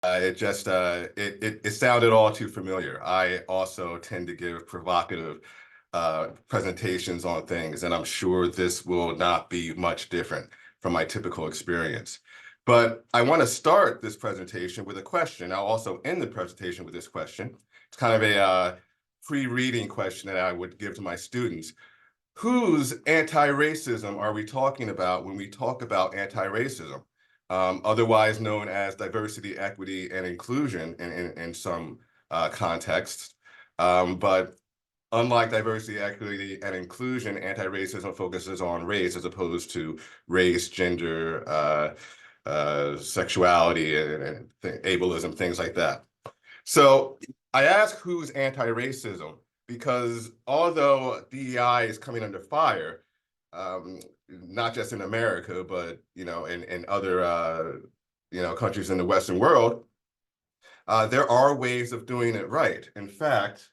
It sounded all too familiar. I also tend to give provocative presentations on things, and I'm sure this will not be much different from my typical experience. But I want to start this presentation with a question. I'll also end the presentation with this question. It's kind of a pre-reading question that I would give to my students. Whose anti-racism are we talking about when we talk about anti-racism? Otherwise known as diversity, equity, and inclusion in some contexts. But unlike diversity, equity, and inclusion, anti-racism focuses on race as opposed to race, gender, sexuality, and ableism, things like that. So I ask who's anti-racism because although DEI is coming under fire, not just in America, but in other countries in the Western world, there are ways of doing it right. In fact,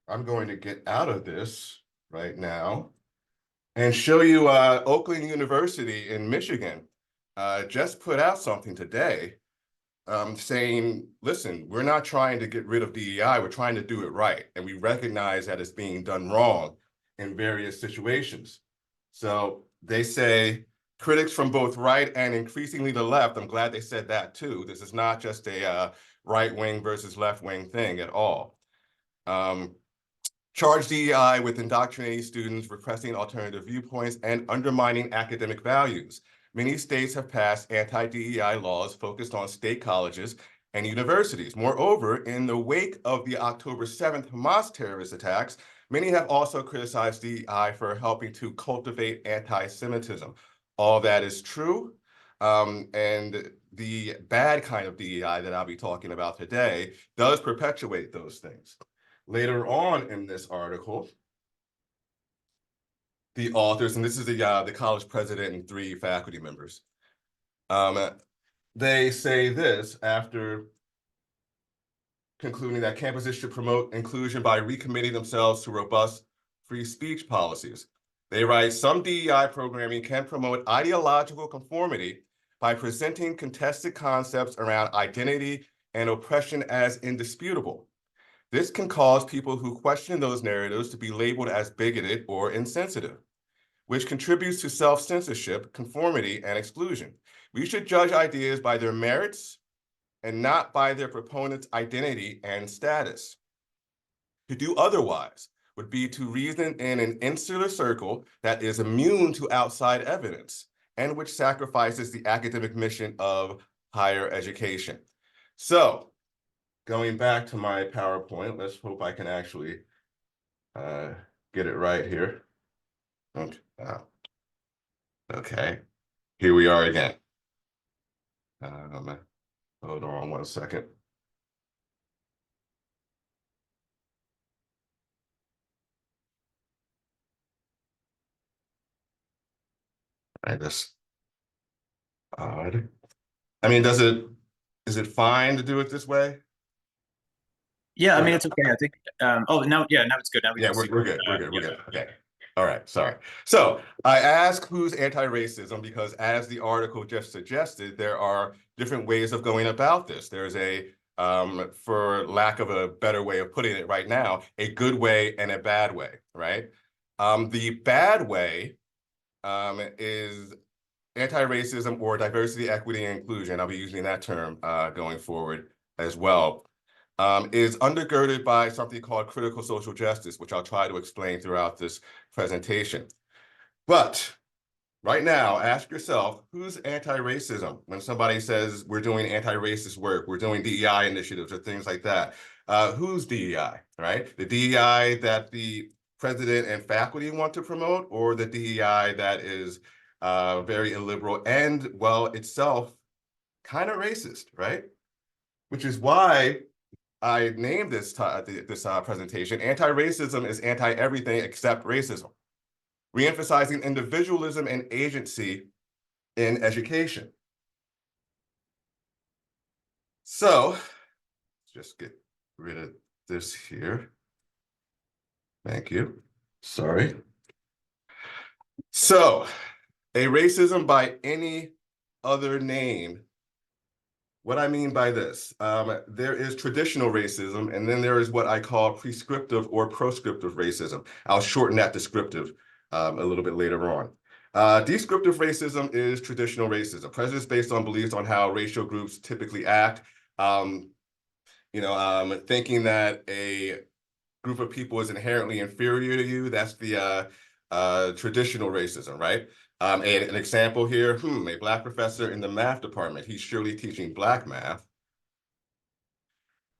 I'm going to get out of this right now and show you Oakland University in Michigan just put out something today saying, listen, we're not trying to get rid of DEI, we're trying to do it right. And we recognize that it's being done wrong in various situations. So they say critics from both right and increasingly the left, I'm glad they said that too. This is not just a right-wing versus left-wing thing at all. Charge DEI with indoctrinating students, repressing alternative viewpoints, and undermining academic values. Many states have passed anti-DEI laws focused on state colleges and universities. Moreover, in the wake of the October 7th Hamas terrorist attacks, many have also criticized DEI for helping to cultivate anti-Semitism. All that is true, and the bad kind of DEI that I'll be talking about today does perpetuate those things. Later on in this article, the authors, and this is the college president and 3 faculty members, they say this after concluding that campuses should promote inclusion by recommitting themselves to robust free speech policies. They write, some DEI programming can promote ideological conformity by presenting contested concepts around identity and oppression as indisputable. This can cause people who question those narratives to be labeled as bigoted or insensitive, which contributes to self-censorship, conformity, and exclusion. We should judge ideas by their merits and not by their proponents' identity and status. To do otherwise would be to reason in an insular circle that is immune to outside evidence and which sacrifices the academic mission of higher education. So, going back to my PowerPoint, let's hope I can actually get it right here. Okay, here we are again. Hold on one second. That's odd. I mean, is it fine to do it this way? Yeah, I mean, it's okay. I think, oh, now it's good. Now we Yeah, can we're see. good. We're good. Okay. All right. Sorry. So I ask who's anti-racism because as the article just suggested, there are different ways of going about this. There's for lack of a better way of putting it right now, a good way and a bad way, right? The bad way is anti-racism or diversity, equity, and inclusion. I'll be using that term going forward as well. Is undergirded by something called critical social justice, which I'll try to explain throughout this presentation. But right now, ask yourself, who's anti-racism? When somebody says we're doing anti-racist work, we're doing DEI initiatives or things like that, who's DEI, right? The DEI that the president and faculty want to promote, or the DEI that is very illiberal and, well, itself kind of racist, right? Which is why I named this presentation, Anti-Racism is Anti-Everything Except Racism, reemphasizing individualism and agency in education. So, let's just get rid of this here. Thank you. Sorry. So, a racism by any other name What I mean by this, there is traditional racism, and then there is what I call prescriptive or proscriptive racism. I'll shorten that descriptive a little bit later on. Descriptive racism is traditional racism, prejudice based on beliefs on how racial groups typically act. Um, Thinking that a group of people is inherently inferior to you, that's the traditional racism, right? And an example here, a Black professor in the math department, he's surely teaching Black math.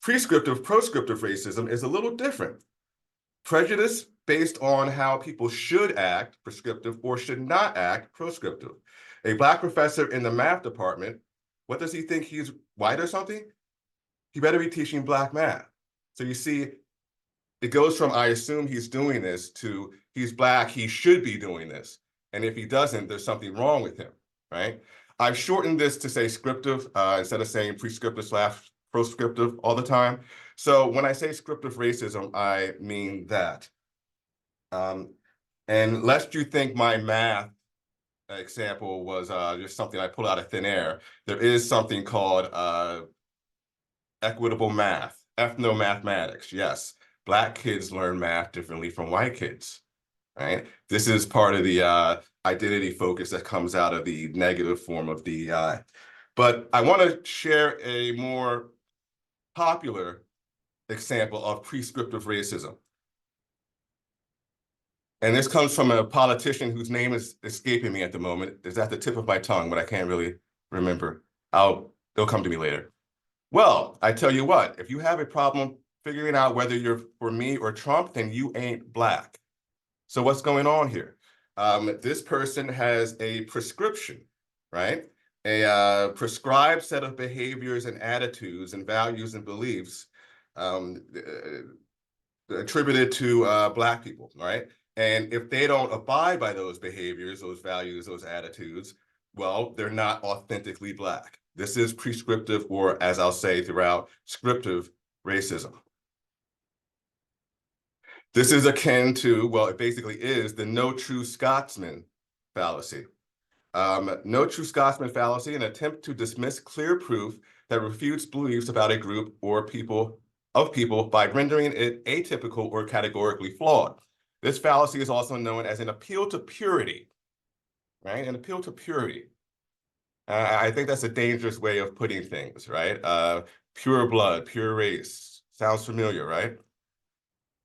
Prescriptive, proscriptive racism is a little different. Prejudice based on how people should act, prescriptive, or should not act, proscriptive. A Black professor in the math department, what does he think? He's white or something? He better be teaching Black math. So you see, it goes from I assume he's doing this to he's Black, he should be doing this. And if he doesn't, there's something wrong with him, right? I've shortened this to say scriptive instead of saying prescriptive/proscriptive all the time. So when I say scriptive racism, I mean that. And lest you think my math example was just something I pulled out of thin air, there is something called equitable math, ethnomathematics. Yes, Black kids learn math differently from white kids, right? This is part of the identity focus that comes out of the negative form of DEI. But I want to share a more popular example of prescriptive racism. And this comes from a politician whose name is escaping me at the moment. It's at the tip of my tongue, but I can't really remember. It'll come to me later. Well, I tell you what, if you have a problem figuring out whether you're for me or Trump, then you ain't Black. So what's going on here? This person has a prescription, right? A prescribed set of behaviors and attitudes and values and beliefs attributed to Black people, right? And if they don't abide by those behaviors, those values, those attitudes, well, they're not authentically Black. This is prescriptive, or as I'll say throughout, scriptive racism. This is akin to, well, it basically is the no true Scotsman fallacy. No true Scotsman fallacy, an attempt to dismiss clear proof that refutes beliefs about a group or people by rendering it atypical or categorically flawed. This fallacy is also known as an appeal to purity, right? An appeal to purity. I think that's a dangerous way of putting things, right? Pure blood, pure race. Sounds familiar, right?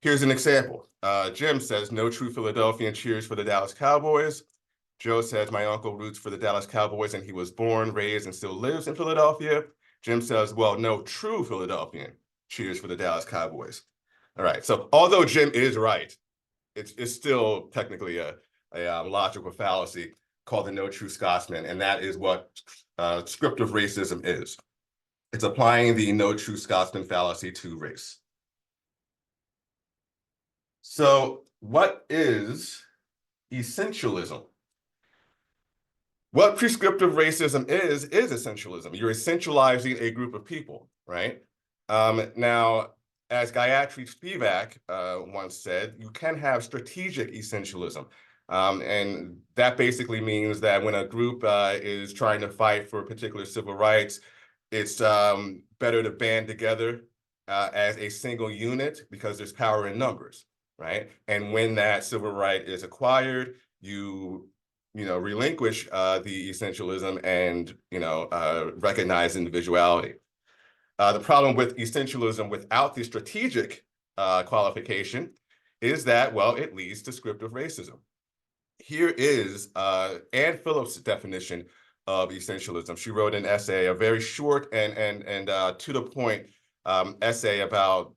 Here's an example. Jim says, no true Philadelphian cheers for the Dallas Cowboys. Joe says, my uncle roots for the Dallas Cowboys and he was born, raised, and still lives in Philadelphia. Jim says, well, no true Philadelphian cheers for the Dallas Cowboys. All right, so although Jim is right, it's still technically a logical fallacy called the no true Scotsman, and that is what scriptive racism is. It's applying the no true Scotsman fallacy to race. So what is essentialism? What prescriptive racism is essentialism. You're essentializing a group of people, right? Now, as Gayatri Spivak once said, you can have strategic essentialism. And that basically means that when a group is trying to fight for particular civil rights, it's better to band together as a single unit because there's power in numbers, right? And when that civil right is acquired, you relinquish the essentialism and recognize individuality. The problem with essentialism without the strategic qualification is that, well, it leads to scriptive racism. Here is Anne Phillips' definition of essentialism. She wrote an essay, a very short and to the point essay about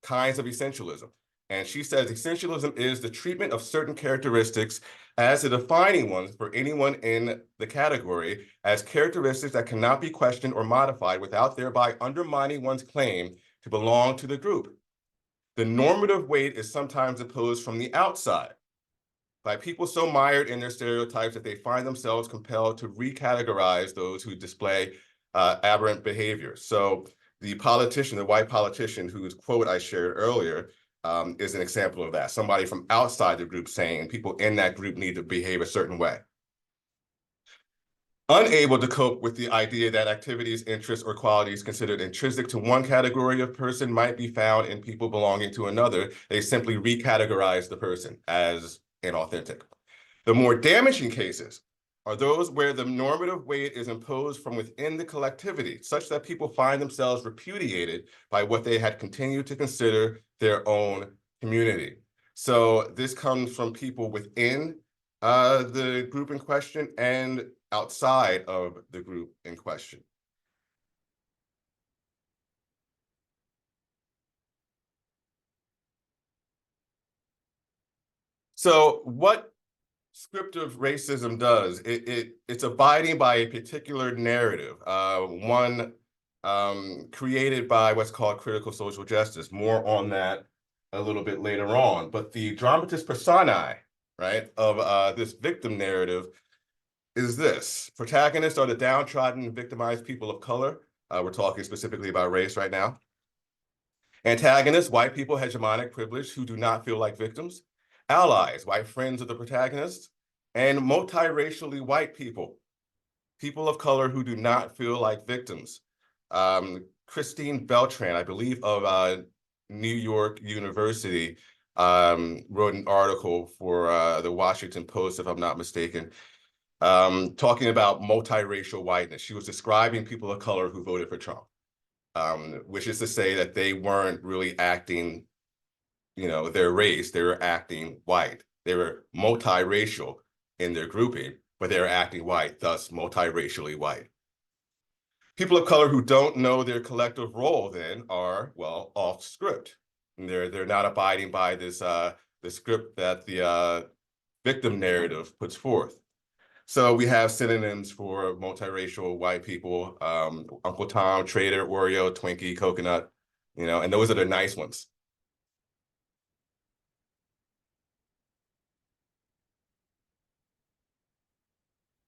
kinds of essentialism. And she says, essentialism is the treatment of certain characteristics as the defining ones for anyone in the category as characteristics that cannot be questioned or modified without thereby undermining one's claim to belong to the group. The normative weight is sometimes imposed from the outside by people so mired in their stereotypes that they find themselves compelled to recategorize those who display aberrant behavior. So the politician, the white politician whose quote I shared earlier, is an example of that. Somebody from outside the group saying people in that group need to behave a certain way. unable to cope with the idea that activities, interests, or qualities considered intrinsic to one category of person might be found in people belonging to another. They simply recategorize the person as inauthentic. The more damaging cases are those where the normative weight is imposed from within the collectivity, such that people find themselves repudiated by what they had continued to consider their own community. So this comes from people within the group in question and outside of the group in question. So what scriptive racism does, it's abiding by a particular narrative, one created by what's called critical social justice. More on that a little bit later on. But the dramatis personae, right, of this victim narrative is this. Protagonists are the downtrodden and victimized people of color. We're talking specifically about race right now. Antagonists, white people, hegemonic, privileged, who do not feel like victims. Allies, white friends of the protagonist. And multiracially white people, people of color who do not feel like victims. Christine Beltran, I believe of New York University, wrote an article for the Washington Post, if I'm not mistaken, talking about multiracial whiteness. She was describing people of color who voted for Trump, which is to say that they weren't really acting, their race, they were acting white. They were multiracial in their grouping, but they were acting white, thus multiracially white. People of color who don't know their collective role then are, well, off script. And they're not abiding by this the script that the victim narrative puts forth. So we have synonyms for multiracial white people, Uncle Tom, Trader, Oreo, Twinkie, Coconut, and those are the nice ones.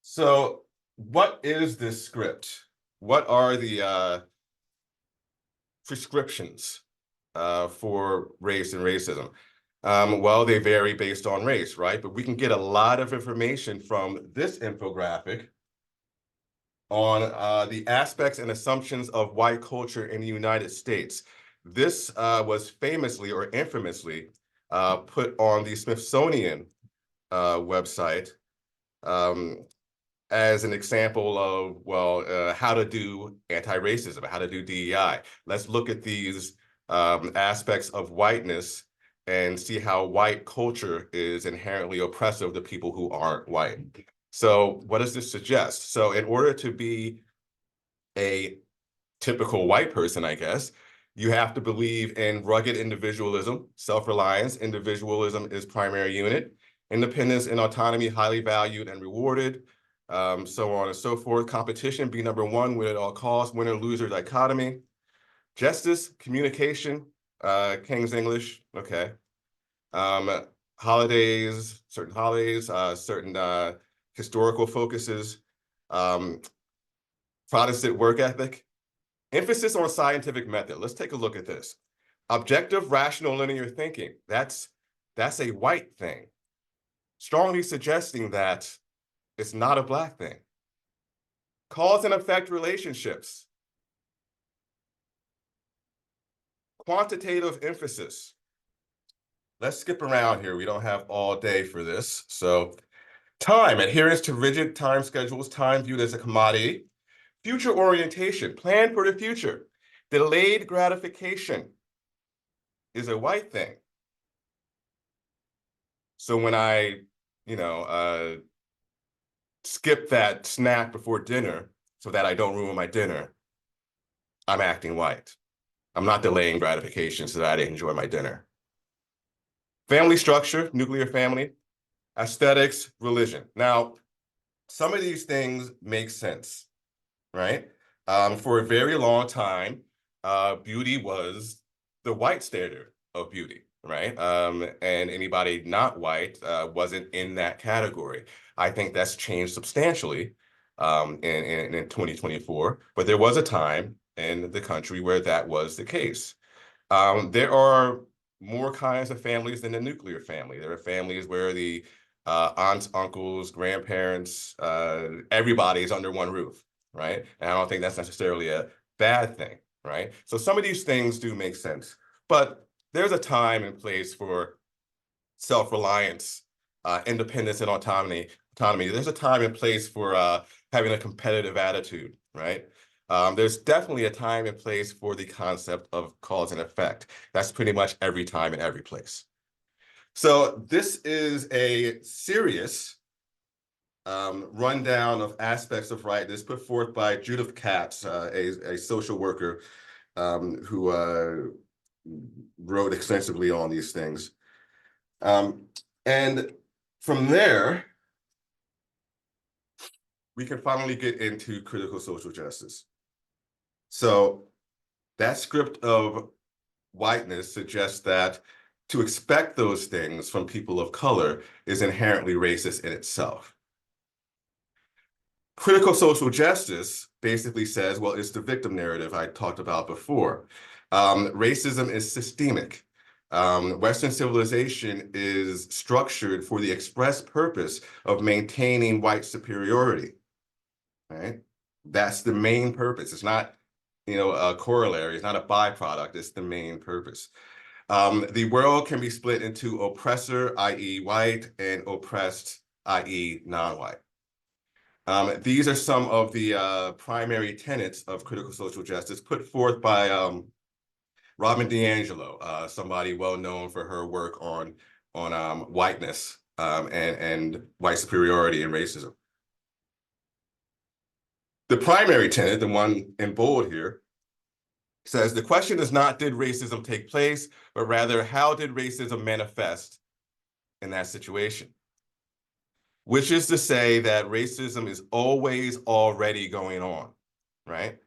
So what is this script? What are the prescriptions for race and racism? Well, they vary based on race, right? But we can get a lot of information from this infographic on the aspects and assumptions of white culture in the United States. This was famously or infamously put on the Smithsonian website as an example of, well, how to do anti-racism, how to do DEI. Let's look at these aspects of whiteness and see how white culture is inherently oppressive to people who aren't white. So what does this suggest? So in order to be a typical white person, I guess, you have to believe in rugged individualism, self-reliance. Individualism is primary unit. Independence and autonomy, highly valued and rewarded. So on and so forth. Competition, be number one, win at all costs, winner-loser dichotomy. Justice, communication, King's English, okay. Holidays, certain historical focuses, Protestant work ethic, emphasis on scientific method. Let's take a look at this. Objective, rational, linear thinking. That's a white thing, strongly suggesting that it's not a Black thing. Cause and effect relationships. Quantitative emphasis. Let's skip around here. We don't have all day for this. So time, adherence to rigid time schedules, time viewed as a commodity. Future orientation, plan for the future. Delayed gratification is a white thing. So when I, skip that snack before dinner so that I don't ruin my dinner, I'm acting white. I'm not delaying gratification so that I enjoy my dinner. Family structure, nuclear family, aesthetics, religion. Now, some of these things make sense, right? For a very long time, beauty was the white standard of beauty, right? And anybody not white wasn't in that category. I think that's changed substantially in 2024, but there was a time in the country where that was the case. There are more kinds of families than the nuclear family. There are families where the aunts, uncles, grandparents, everybody's under one roof, right? And I don't think that's necessarily a bad thing, right? So some of these things do make sense, but there's a time and place for self-reliance, independence, and autonomy. There's a time and place for having a competitive attitude, right? There's definitely a time and place for the concept of cause and effect. That's pretty much every time and every place. So this is a serious rundown of aspects of rightness put forth by Judith Katz, a social worker who wrote extensively on these things. And from there, we can finally get into critical social justice. So that script of whiteness suggests that to expect those things from people of color is inherently racist in itself. Critical social justice basically says, well, it's the victim narrative I talked about before. Racism is systemic. Western civilization is structured for the express purpose of maintaining white superiority, right? That's the main purpose. It's not, a corollary. It's not a byproduct. It's the main purpose. The world can be split into oppressor, i.e. white, and oppressed, i.e. non-white. These are some of the primary tenets of critical social justice put forth by Robin DiAngelo, somebody well known for her work on whiteness and white superiority and racism. The primary tenet, the one in bold here, says the question is not did racism take place, but rather how did racism manifest in that situation? Which is to say that racism is always already going on, right?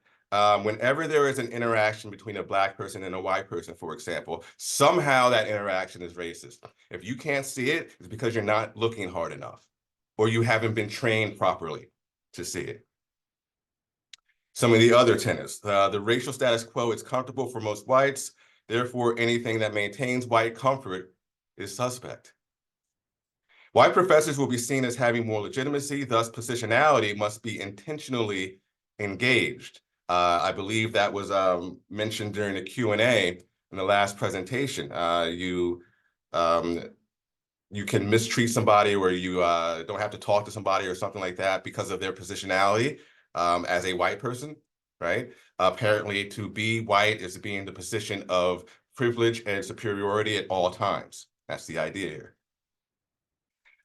Whenever there is an interaction between a Black person and a white person, for example, somehow that interaction is racist. If you can't see it, it's because you're not looking hard enough, or you haven't been trained properly to see it. Some of the other tenets, the racial status quo is comfortable for most whites, therefore anything that maintains white comfort is suspect. White professors will be seen as having more legitimacy, thus positionality must be intentionally engaged. I believe that was mentioned during the Q&A in the last presentation. You can mistreat somebody, or you don't have to talk to somebody or something like that because of their positionality as a white person, right? Apparently to be white is to be in the position of privilege and superiority at all times. That's the idea here.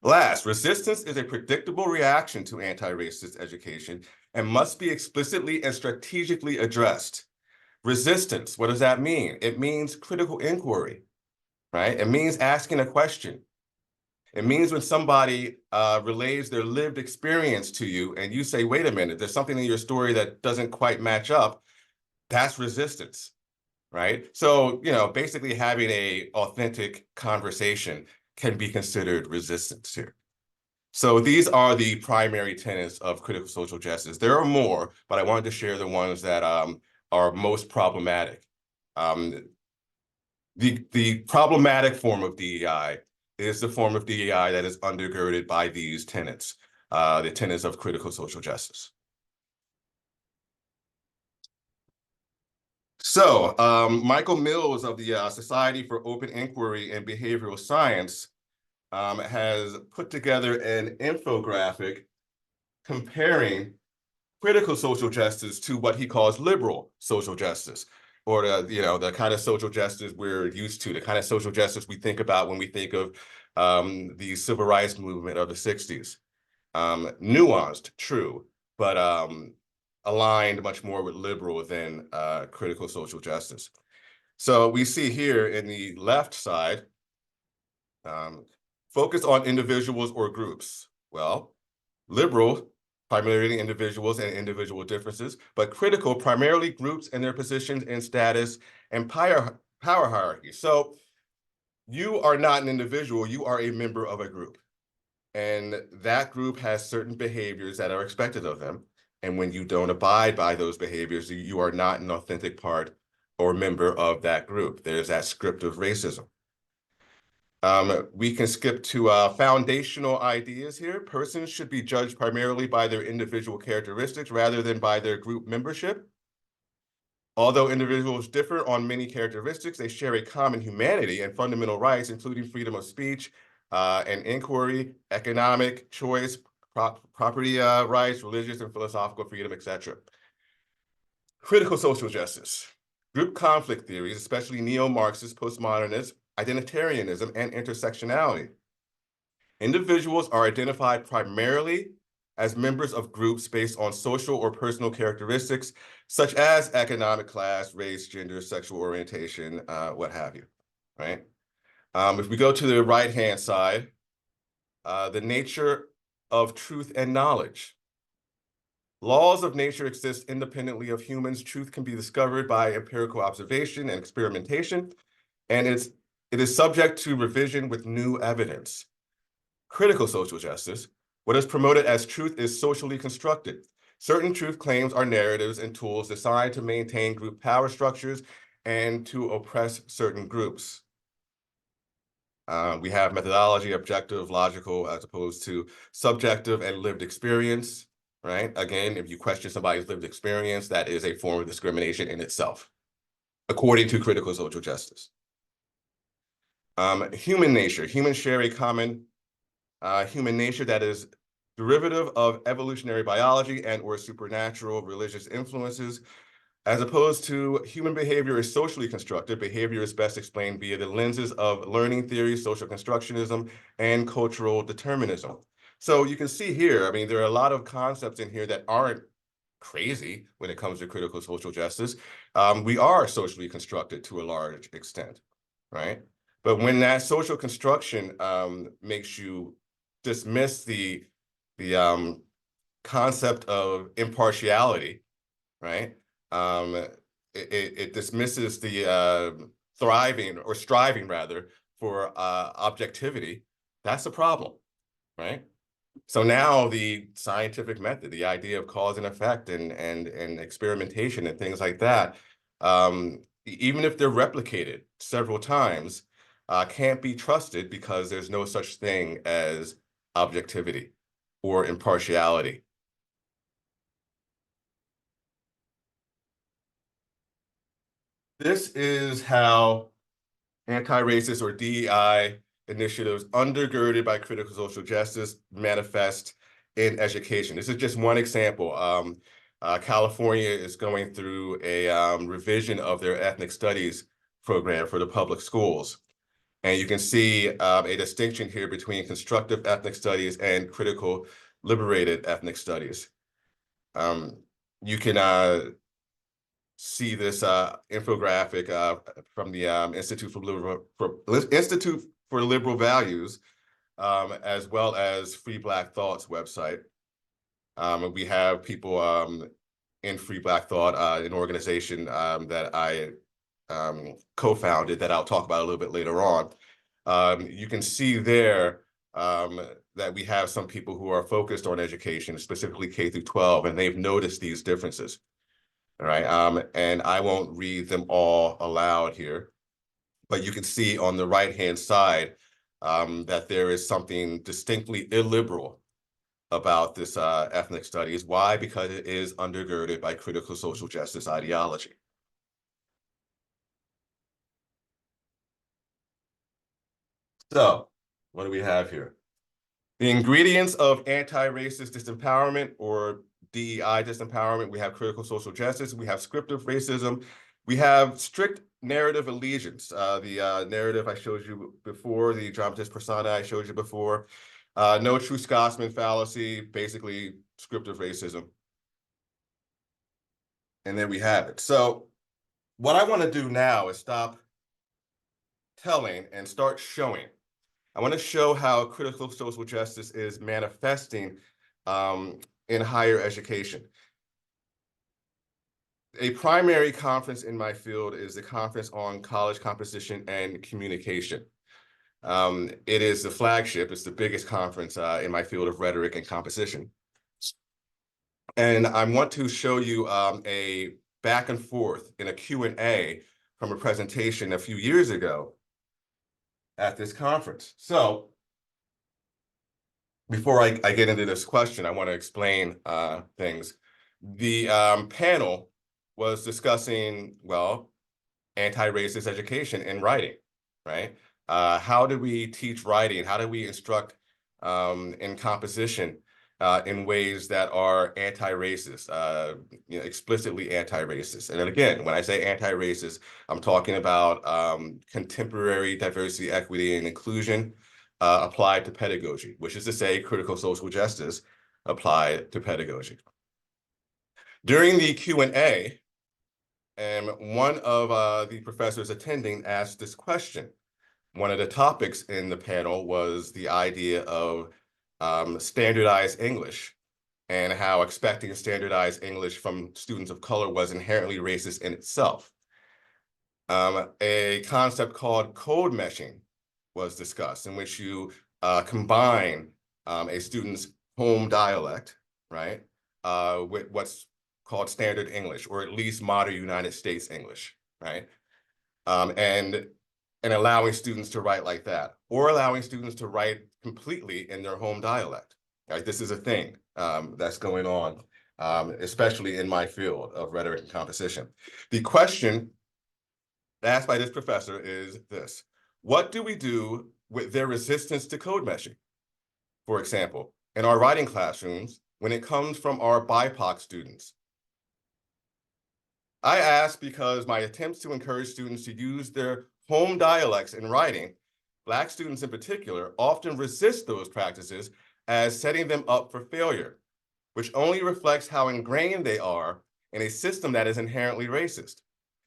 Last, resistance is a predictable reaction to anti-racist education and must be explicitly and strategically addressed. Resistance, what does that mean? It means critical inquiry, right? It means asking a question. It means when somebody relays their lived experience to you and you say, wait a minute, there's something in your story that doesn't quite match up, that's resistance, right? So, basically having an authentic conversation can be considered resistance here. So these are the primary tenets of critical social justice. There are more, but I wanted to share the ones that are most problematic. The problematic form of DEI is the form of DEI that is undergirded by these tenets, the tenets of critical social justice. So Michael Mills of the Society for Open Inquiry and Behavioral Science has put together an infographic comparing critical social justice to what he calls liberal social justice, or the kind of social justice we're used to, the kind of social justice we think about when we think of the civil rights movement of the 60s. Nuanced, true, but aligned much more with liberal than critical social justice. So we see here in the left side, focus on individuals or groups. Well, liberal, primarily individuals and individual differences, but critical, primarily groups and their positions and status and power hierarchy. So you are not an individual, you are a member of a group. And that group has certain behaviors that are expected of them. And when you don't abide by those behaviors, you are not an authentic part or member of that group. There's that script of racism. We can skip to foundational ideas here. Persons should be judged primarily by their individual characteristics rather than by their group membership. Although individuals differ on many characteristics, they share a common humanity and fundamental rights, including freedom of speech and inquiry, economic choice, property rights, religious and philosophical freedom, etc. Critical social justice. Group conflict theories, especially neo-Marxist, postmodernist, identitarianism, and intersectionality. Individuals are identified primarily as members of groups based on social or personal characteristics, such as economic class, race, gender, sexual orientation, what have you, right? If we go to the right-hand side, the nature of truth and knowledge. Laws of nature exist independently of humans. Truth can be discovered by empirical observation and experimentation, and it is subject to revision with new evidence. Critical social justice. What is promoted as truth is socially constructed. Certain truth claims are narratives and tools designed to maintain group power structures and to oppress certain groups. We have methodology, objective, logical, as opposed to subjective and lived experience, right? Again, if you question somebody's lived experience, that is a form of discrimination in itself, according to critical social justice. Human nature. Humans share a common human nature that is derivative of evolutionary biology and or supernatural religious influences. As opposed to human behavior is socially constructed, behavior is best explained via the lenses of learning theory, social constructionism, and cultural determinism. So you can see here, I mean, there are a lot of concepts in here that aren't crazy when it comes to critical social justice. We are socially constructed to a large extent, right? But when that social construction makes you dismiss the concept of impartiality, right? It dismisses the thriving or striving rather for objectivity. That's a problem, right? So now the scientific method, the idea of cause and effect and experimentation and things like that, even if they're replicated several times, can't be trusted because there's no such thing as objectivity or impartiality. This is how anti-racist or DEI initiatives undergirded by critical social justice manifest in education. This is just one example. California is going through a revision of their ethnic studies program for the public schools. And you can see a distinction here between constructive ethnic studies and critical liberated ethnic studies. You can see this infographic from the Institute for Liberal Values, as well as Free Black Thought's website. We have people in Free Black Thought, an organization that I co-founded that I'll talk about a little bit later on. You can see there that we have some people who are focused on education, specifically K through 12, and they've noticed these differences. All right, and I won't read them all aloud here, but you can see on the right-hand side that there is something distinctly illiberal about this ethnic studies. Why? Because it is undergirded by critical social justice ideology. So, what do we have here? The ingredients of anti-racist disempowerment or DEI disempowerment. We have critical social justice. We have scriptive racism. We have strict narrative allegiance. The narrative I showed you before, the dramatis persona I showed you before. No true Scotsman fallacy, basically scriptive racism. And there we have it. So what I want to do now is stop telling and start showing. I want to show how critical social justice is manifesting in higher education. A primary conference in my field is the Conference on College Composition and Communication. It is the flagship, it's the biggest conference in my field of rhetoric and composition. And I want to show you a back and forth in a Q&A from a presentation a few years ago at this conference. So before I get into this question, I want to explain things. The panel was discussing, well, anti-racist education in writing, right? How do we teach writing? How do we instruct in composition in ways that are anti-racist, explicitly anti-racist? And then again, when I say anti-racist, I'm talking about contemporary diversity, equity, and inclusion applied to pedagogy, which is to say critical social justice applied to pedagogy. During the Q&A, and one of the professors attending asked this question. One of the topics in the panel was the idea of standardized English and how expecting standardized English from students of color was inherently racist in itself. A concept called code meshing was discussed, in which you combine a student's home dialect, right, with what's called standard English, or at least modern United States English, right? And allowing students to write like that, or allowing students to write completely in their home dialect, right? This is a thing that's going on, especially in my field of rhetoric and composition. The question asked by this professor is this: what do we do with their resistance to code meshing? For example, in our writing classrooms, when it comes from our BIPOC students. I ask because my attempts to encourage students to use their home dialects in writing, Black students in particular, often resist those practices as setting them up for failure, which only reflects how ingrained they are in a system that is inherently racist,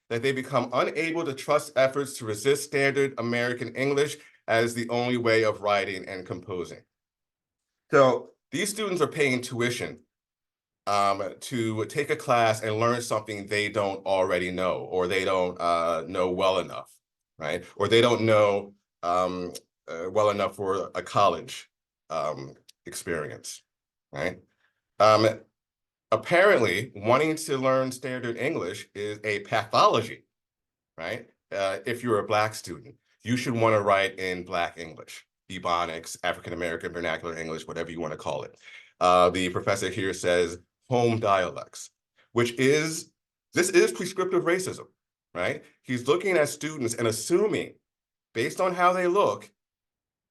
that they become unable to trust efforts to resist standard American English as the only way of writing and composing. So these students are paying tuition to take a class and learn something they don't already know, or they don't know well enough, right? Or they don't know well enough for a college experience, right? Apparently, wanting to learn standard English is a pathology, right? If you're a Black student, you should want to write in Black English, Ebonics, African-American Vernacular English, whatever you want to call it. The professor here says home dialects, this is prescriptive racism, right? He's looking at students and assuming, based on how they look,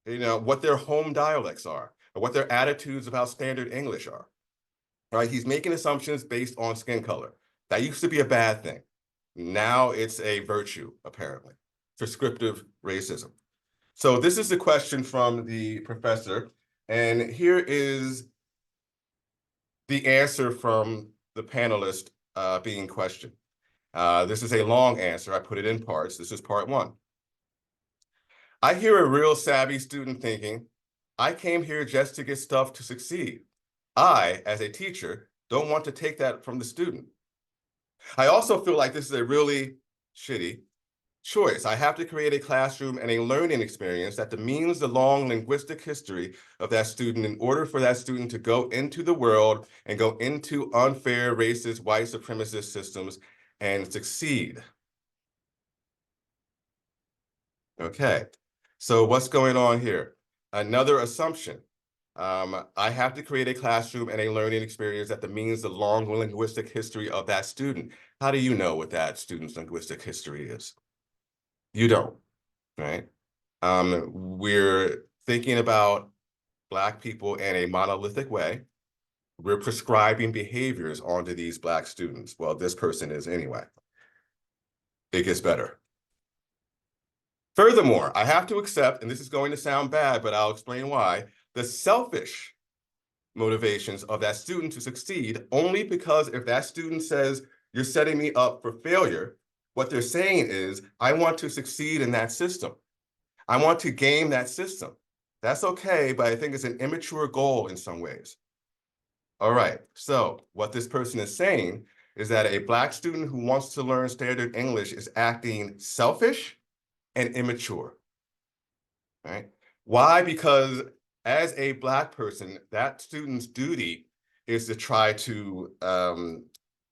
what their home dialects are, or what their attitudes about standard English are, right? He's making assumptions based on skin color. That used to be a bad thing. Now it's a virtue, apparently. Prescriptive racism. So this is the question from the professor, and here is the answer from the panelist being questioned. This is a long answer. I put it in parts. This is part one. I hear a real savvy student thinking, I came here just to get stuff to succeed. I, as a teacher, don't want to take that from the student. I also feel like this is a really shitty choice. I have to create a classroom and a learning experience that demeans the long linguistic history of that student in order for that student to go into the world and go into unfair, racist, white supremacist systems and succeed. Okay, so what's going on here? Another assumption. I have to create a classroom and a learning experience that demeans the long linguistic history of that student. How do you know what that student's linguistic history is? You don't, right? We're thinking about Black people in a monolithic way. We're prescribing behaviors onto these Black students. Well, this person is anyway. It gets better. Furthermore, I have to accept, and this is going to sound bad, but I'll explain why, the selfish motivations of that student to succeed, only because if that student says, you're setting me up for failure, what they're saying is, I want to succeed in that system. I want to game that system. That's okay, but I think it's an immature goal in some ways. All right, so what this person is saying is that a Black student who wants to learn standard English is acting selfish and immature, right? Why? Because as a Black person, that student's duty is to try to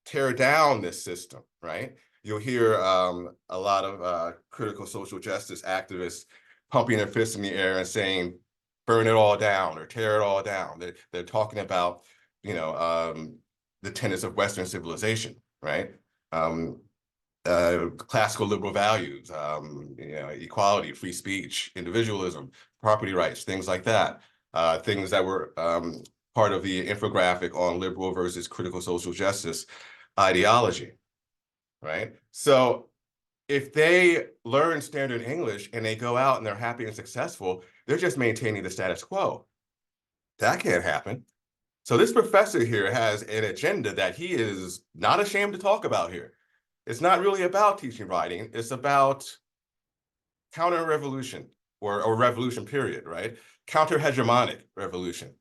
tear down this system, right? You'll hear a lot of critical social justice activists pumping their fists in the air and saying, burn it all down or tear it all down. They're talking about, the tenets of Western civilization, right? Classical liberal values, equality, free speech, individualism, property rights, things like that. Things that were part of the infographic on liberal versus critical social justice ideology, right? So if they learn standard English and they go out and they're happy and successful, they're just maintaining the status quo. That can't happen. So this professor here has an agenda that he is not ashamed to talk about here. It's not really about teaching writing. It's about counter-revolution or revolution period, right? Counter-hegemonic revolution.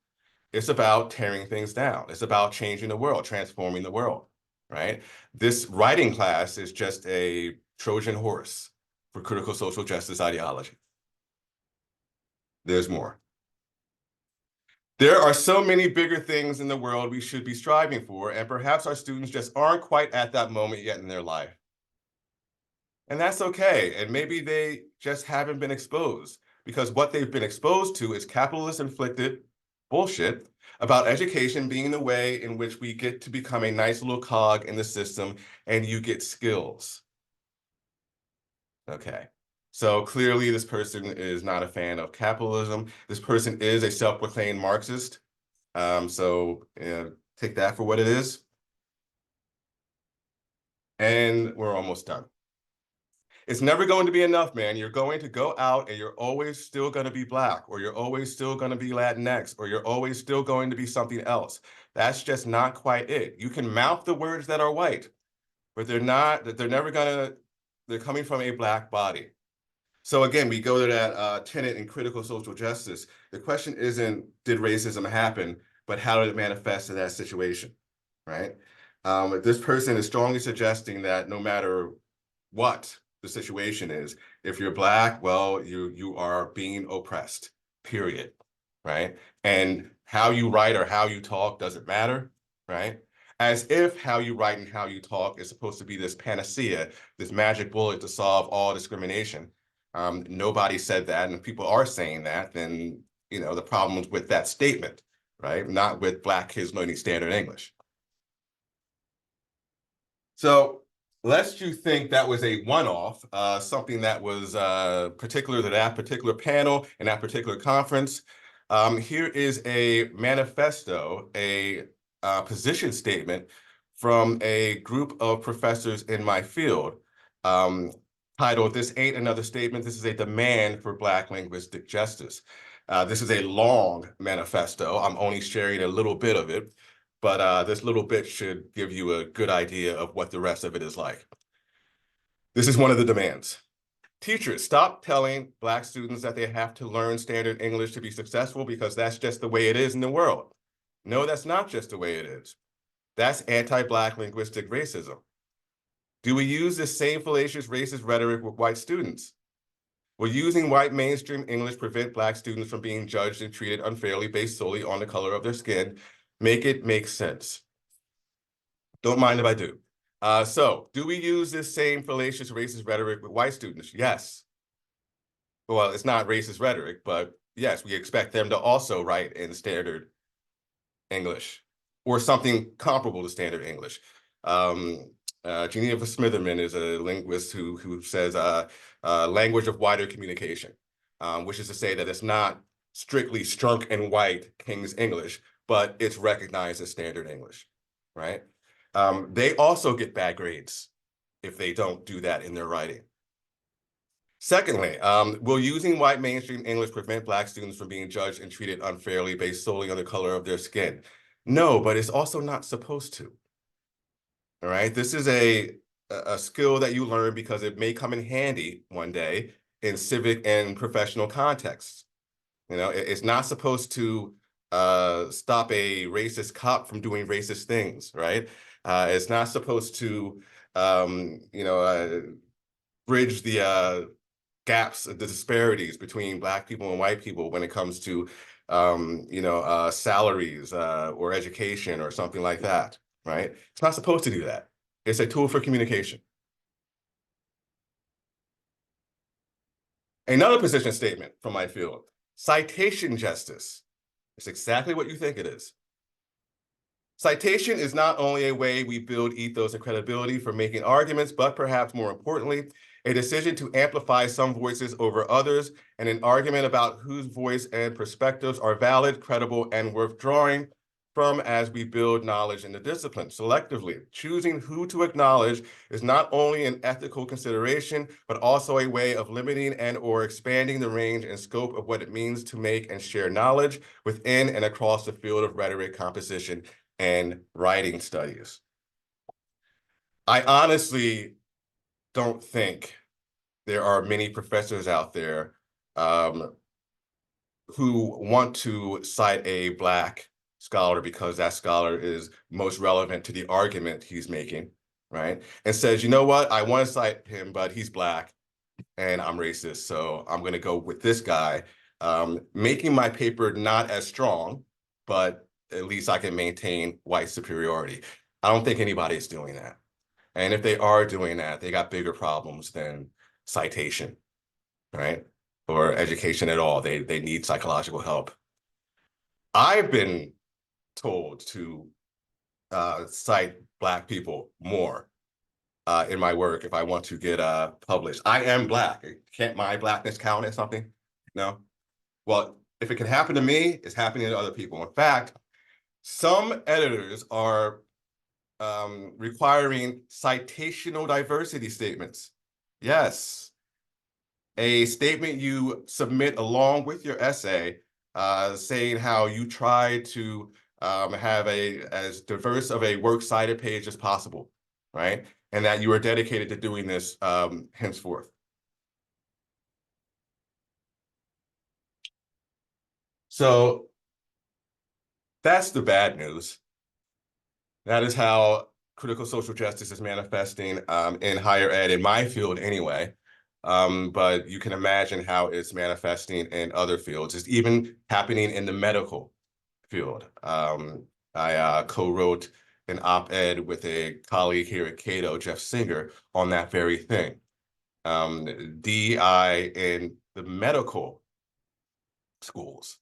It's about tearing things down. It's about changing the world, transforming the world, right? This writing class is just a Trojan horse for critical social justice ideology. There's more. There are so many bigger things in the world we should be striving for, and perhaps our students just aren't quite at that moment yet in their life. And that's okay, and maybe they just haven't been exposed, because what they've been exposed to is capitalist-inflicted bullshit about education being the way in which we get to become a nice little cog in the system, and you get skills. Okay. So clearly this person is not a fan of capitalism. This person is a self-proclaimed Marxist. Take that for what it is. And we're almost done. It's never going to be enough, man. You're going to go out and you're always still going to be Black, or you're always still going to be Latinx, or you're always still going to be something else. That's just not quite it. You can mouth the words that are white, but they're coming from a Black body. So again, we go to that tenet in critical social justice. The question isn't, did racism happen, but how did it manifest in that situation, right? This person is strongly suggesting that no matter what the situation is, if you're Black, well, you are being oppressed, period, right? And how you write or how you talk doesn't matter, right? As if how you write and how you talk is supposed to be this panacea, this magic bullet to solve all discrimination. Nobody said that, and if people are saying that, then the problem's with that statement, right? Not with Black kids learning standard English. So lest you think that was a one-off, something that was particular to that particular panel and that particular conference, here is a manifesto, a position statement from a group of professors in my field, titled, "This Ain't Another Statement, This is a Demand for Black Linguistic Justice." This is a long manifesto. I'm only sharing a little bit of it, but this little bit should give you a good idea of what the rest of it is like. This is one of the demands. Teachers, stop telling Black students that they have to learn standard English to be successful because that's just the way it is in the world. No, that's not just the way it is. That's anti-Black linguistic racism. Do we use this same fallacious racist rhetoric with white students? Will using white mainstream English prevent Black students from being judged and treated unfairly based solely on the color of their skin? Make it make sense. Don't mind if I do. So do we use this same fallacious racist rhetoric with white students? Yes. Well, it's not racist rhetoric, but yes, we expect them to also write in standard English or something comparable to standard English. Geneva Smitherman is a linguist who says language of wider communication, which is to say that it's not strictly strunk and white King's English, but it's recognized as standard English, right? They also get bad grades if they don't do that in their writing. Secondly, will using white mainstream English prevent Black students from being judged and treated unfairly based solely on the color of their skin? No, but it's also not supposed to. All right, this is a skill that you learn because it may come in handy one day in civic and professional contexts. It's not supposed to stop a racist cop from doing racist things, right? It's not supposed to, bridge the gaps, the disparities between Black people and white people when it comes to, salaries or education or something like that, right? It's not supposed to do that. It's a tool for communication. Another position statement from my field, citation justice. It's exactly what you think it is. Citation is not only a way we build ethos and credibility for making arguments, but perhaps more importantly, a decision to amplify some voices over others and an argument about whose voice and perspectives are valid, credible, and worth drawing from as we build knowledge in the discipline. Selectively, choosing who to acknowledge is not only an ethical consideration, but also a way of limiting and or expanding the range and scope of what it means to make and share knowledge within and across the field of rhetoric, composition, and writing studies. I honestly don't think there are many professors out there who want to cite a Black scholar because that scholar is most relevant to the argument he's making, right? And says, you know what, I want to cite him, but he's Black and I'm racist, so I'm going to go with this guy, making my paper not as strong, but at least I can maintain white superiority. I don't think anybody's doing that. And if they are doing that, they got bigger problems than citation, right? Or education at all. They need psychological help. I've been told to cite Black people more in my work if I want to get published. I am Black. Can't my Blackness count as something? No? Well, if it can happen to me, it's happening to other people. In fact, some editors are requiring citational diversity statements. Yes. A statement you submit along with your essay saying how you try to have as diverse of a works cited page as possible, right? And that you are dedicated to doing this henceforth. So that's the bad news. That is how critical social justice is manifesting in higher ed, in my field anyway. But you can imagine how it's manifesting in other fields. It's even happening in the medical field. I co-wrote an op-ed with a colleague here at Cato, Jeff Singer, on that very thing. DEI in the medical schools,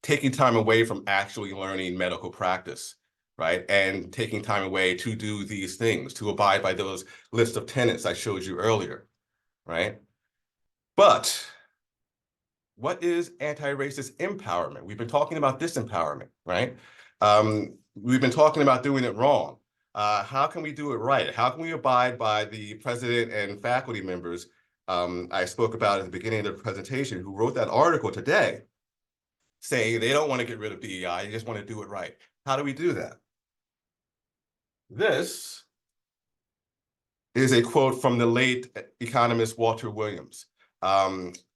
taking time away from actually learning medical practice, right? And taking time away to do these things, to abide by those lists of tenets I showed you earlier, right? But what is anti-racist empowerment? We've been talking about disempowerment, right? We've been talking about doing it wrong. How can we do it right? How can we abide by the president and faculty members I spoke about at the beginning of the presentation who wrote that article today saying they don't want to get rid of DEI, they just want to do it right. How do we do that? This is a quote from the late economist Walter Williams.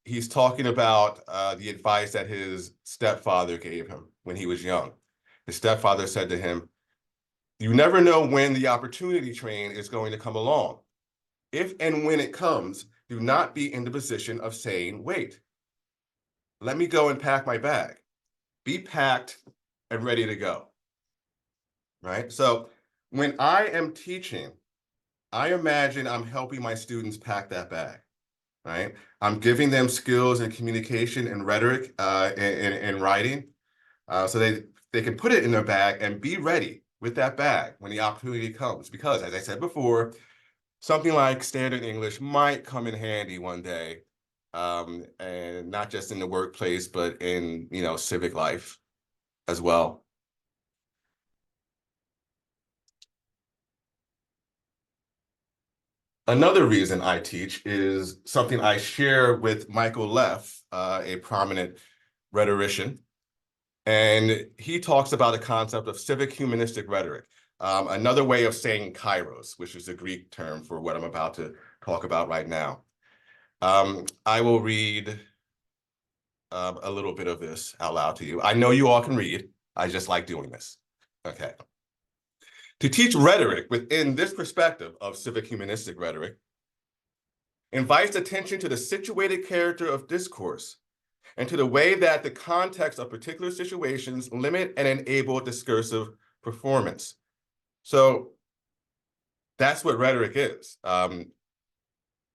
He's talking about the advice that his stepfather gave him when he was young. His stepfather said to him, "You never know when the opportunity train is going to come along. If and when it comes, do not be in the position of saying, wait, let me go and pack my bag. Be packed and ready to go." Right? So when I am teaching, I imagine I'm helping my students pack that bag, right? I'm giving them skills in communication and rhetoric and writing so they can put it in their bag and be ready with that bag when the opportunity comes. Because as I said before, something like standard English might come in handy one day, and not just in the workplace, but in, civic life as well. Another reason I teach is something I share with Michael Leff, a prominent rhetorician, and he talks about the concept of civic humanistic rhetoric, another way of saying kairos, which is the Greek term for what I'm about to talk about right now. I will read a little bit of this out loud to you. I know you all can read. I just like doing this. Okay. To teach rhetoric within this perspective of civic humanistic rhetoric invites attention to the situated character of discourse and to the way that the context of particular situations limit and enable discursive performance. So that's what rhetoric is.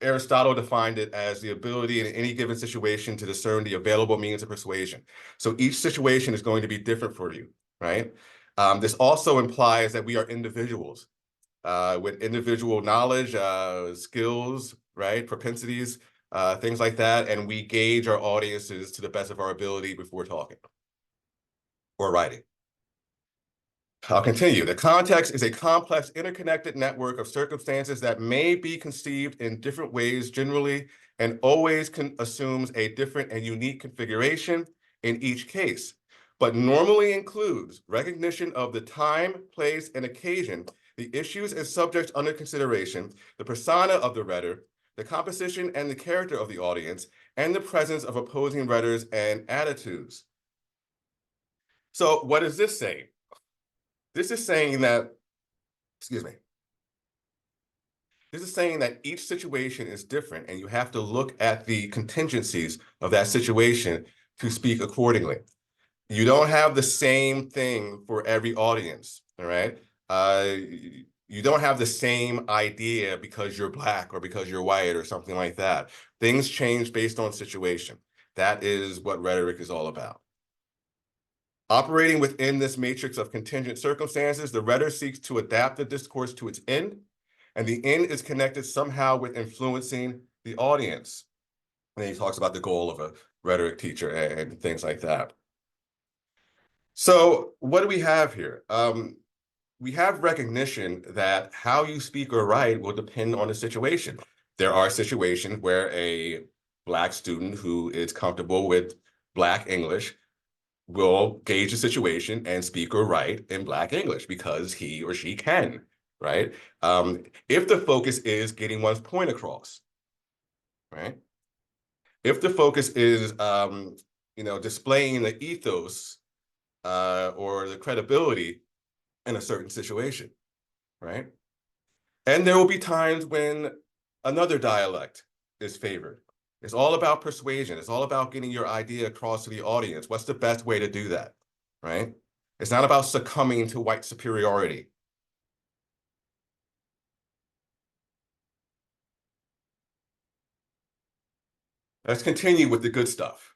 Aristotle defined it as the ability in any given situation to discern the available means of persuasion. So each situation is going to be different for you, right? This also implies that we are individuals with individual knowledge, skills, right, propensities, things like that, and we gauge our audiences to the best of our ability before talking or writing. I'll continue. The context is a complex, interconnected network of circumstances that may be conceived in different ways generally and always assumes a different and unique configuration in each case, but normally includes recognition of the time, place, and occasion, the issues and subjects under consideration, the persona of the rhetor, the composition and the character of the audience, and the presence of opposing rhetors and attitudes. So what is this saying? This is saying that, excuse me, this is saying that each situation is different and you have to look at the contingencies of that situation to speak accordingly. You don't have the same thing for every audience, all right? You don't have the same idea because you're Black or because you're white or something like that. Things change based on situation. That is what rhetoric is all about. Operating within this matrix of contingent circumstances, the rhetor seeks to adapt the discourse to its end, and the end is connected somehow with influencing the audience. And then he talks about the goal of a rhetoric teacher and things like that. So what do we have here? We have recognition that how you speak or write will depend on the situation. There are situations where a Black student who is comfortable with Black English will gauge the situation and speak or write in Black English because he or she can, right? If the focus is getting one's point across, right? If the focus is, displaying the ethos or the credibility in a certain situation, right? And there will be times when another dialect is favored. It's all about persuasion. It's all about getting your idea across to the audience. What's the best way to do that, right? It's not about succumbing to white superiority. Let's continue with the good stuff.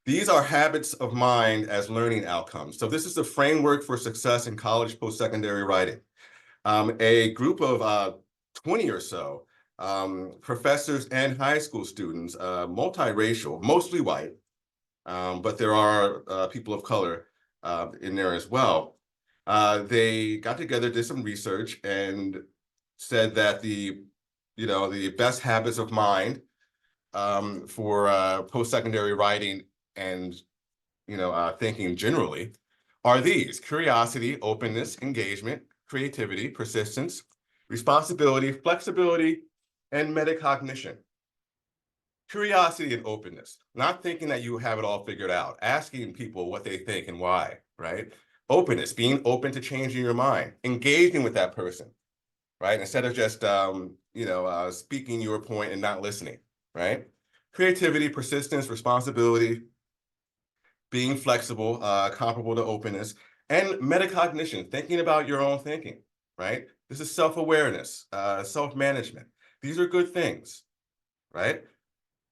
These are habits of mind as learning outcomes. So this is the framework for success in college post-secondary writing. A group of 20 or so professors and high school students, multiracial, mostly white, but there are people of color in there as well. They got together, did some research, and said that the best habits of mind for post-secondary writing and thinking generally are these: curiosity, openness, engagement, creativity, persistence, responsibility, flexibility, and metacognition. Curiosity and openness, not thinking that you have it all figured out, asking people what they think and why, right? Openness, being open to changing your mind, engaging with that person, right? Instead of just, speaking your point and not listening, right? Creativity, persistence, responsibility, being flexible, comparable to openness, and metacognition, thinking about your own thinking, right? This is self-awareness, self-management. These are good things, right?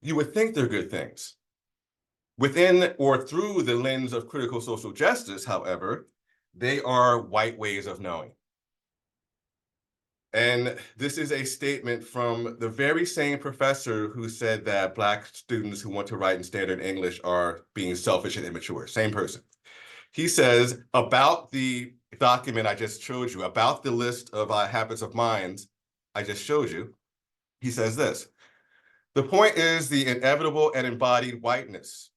You would think they're good things. Within or through the lens of critical social justice, however, they are white ways of knowing. And this is a statement from the very same professor who said that Black students who want to write in standard English are being selfish and immature. Same person. He says about the document I just showed you, about the list of habits of minds I just showed you, he says this: the point is the inevitable and embodied whiteness.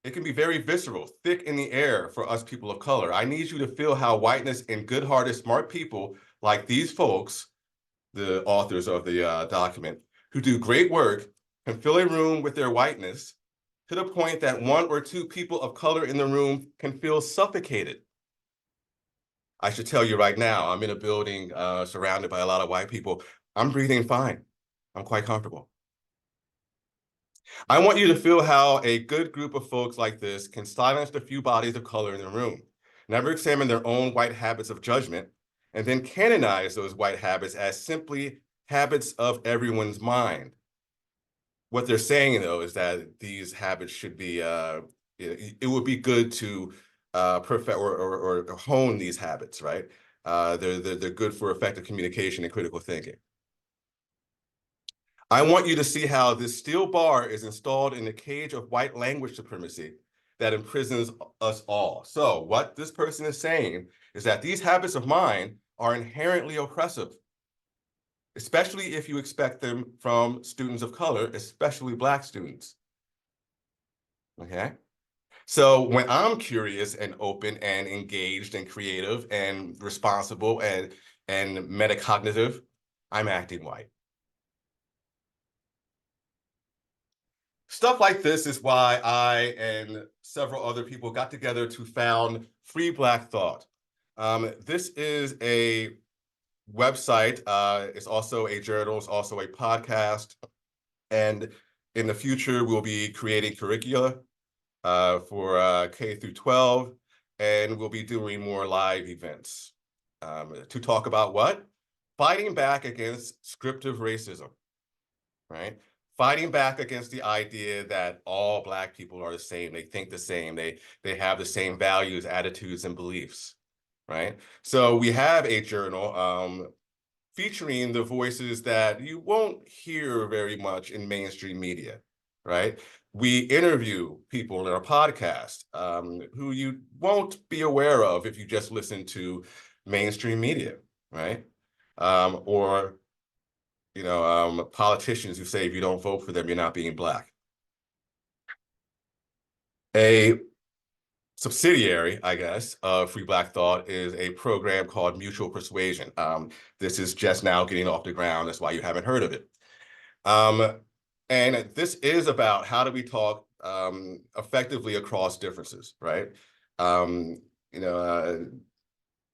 It can be very visceral, thick in the air for us people of color. I need you to feel how whiteness and good-hearted, smart people like these folks, the authors of the document, who do great work, can fill a room with their whiteness to the point that one or two people of color in the room can feel suffocated. I should tell you right now, I'm in a building surrounded by a lot of white people. I'm breathing fine. I'm quite comfortable. I want you to feel how a good group of folks like this can silence the few bodies of color in the room, never examine their own white habits of judgment, and then canonize those white habits as simply habits of everyone's mind. What they're saying, though, is that these habits should be, it would be good to perfect or hone these habits, right? They're good for effective communication and critical thinking. I want you to see how this steel bar is installed in the cage of white language supremacy that imprisons us all. So what this person is saying is that these habits of mind are inherently oppressive, especially if you expect them from students of color, especially Black students. Okay? So when I'm curious and open and engaged and creative and responsible and metacognitive, I'm acting white. Stuff like this is why I and several other people got together to found Free Black Thought. This is a website. It's also a journal. It's also a podcast. And in the future, we'll be creating curricula for K through 12, and we'll be doing more live events to talk about what? Fighting back against scriptive racism, right? Fighting back against the idea that all Black people are the same, they think the same, they have the same values, attitudes, and beliefs, right? So we have a journal featuring the voices that you won't hear very much in mainstream media, right? We interview people in our podcast who you won't be aware of if you just listen to mainstream media, right? Or politicians who say if you don't vote for them, you're not being Black. A subsidiary, I guess, of Free Black Thought is a program called Mutual Persuasion. This is just now getting off the ground. That's why you haven't heard of it. And this is about how do we talk effectively across differences, right?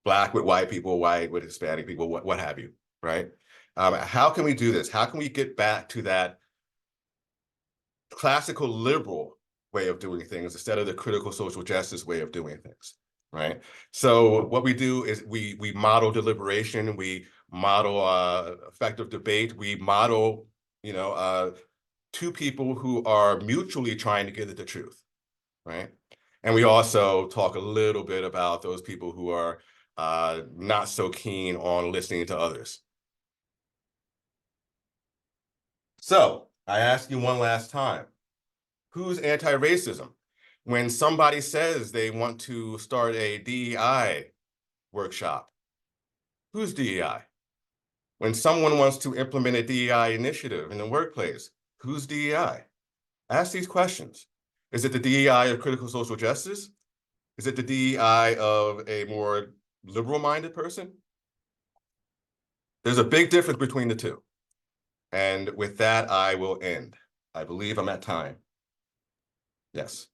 Black with white people, white with Hispanic people, what have you, right? How can we do this? How can we get back to that classical liberal way of doing things instead of the critical social justice way of doing things, right? So what we do is we model deliberation, we model effective debate, we model, two people who are mutually trying to get at the truth, right? And we also talk a little bit about those people who are not so keen on listening to others. So I ask you one last time, who's anti-racism? When somebody says they want to start a DEI workshop, who's DEI? When someone wants to implement a DEI initiative in the workplace, who's DEI? Ask these questions. Is it the DEI of critical social justice? Is it the DEI of a more liberal-minded person? There's a big difference between the two. And with that, I will end. I believe I'm at time. Yes.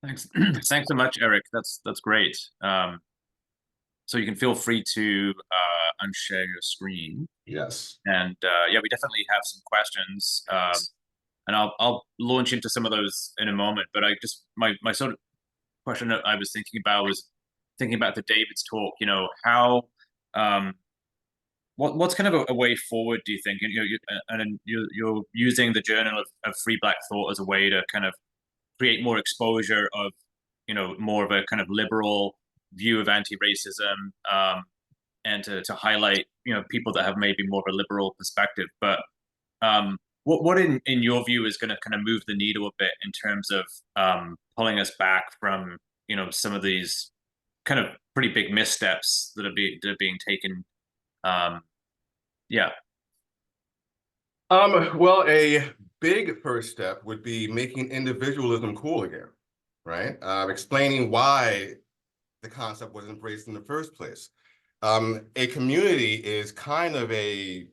Thanks. Thanks so much, Eric. That's great. So you can feel free to unshare your screen. Yes. And yeah, we definitely have some questions. And I'll launch into some of those in a moment. But I just my sort of question that I was thinking about was thinking back to David's talk. How what's kind of a way forward, do you think? And you're using the Journal of Free Black Thought as a way to kind of create more exposure of more of a kind of liberal view of anti-racism, and to highlight people that have maybe more of a liberal perspective. But what in your view is going to kind of move the needle a bit in terms of pulling us back from some of these kind of pretty big missteps that are being taken? Yeah. Well, a big first step would be making individualism cool again, right? Explaining why the concept was embraced in the first place. A community is kind of a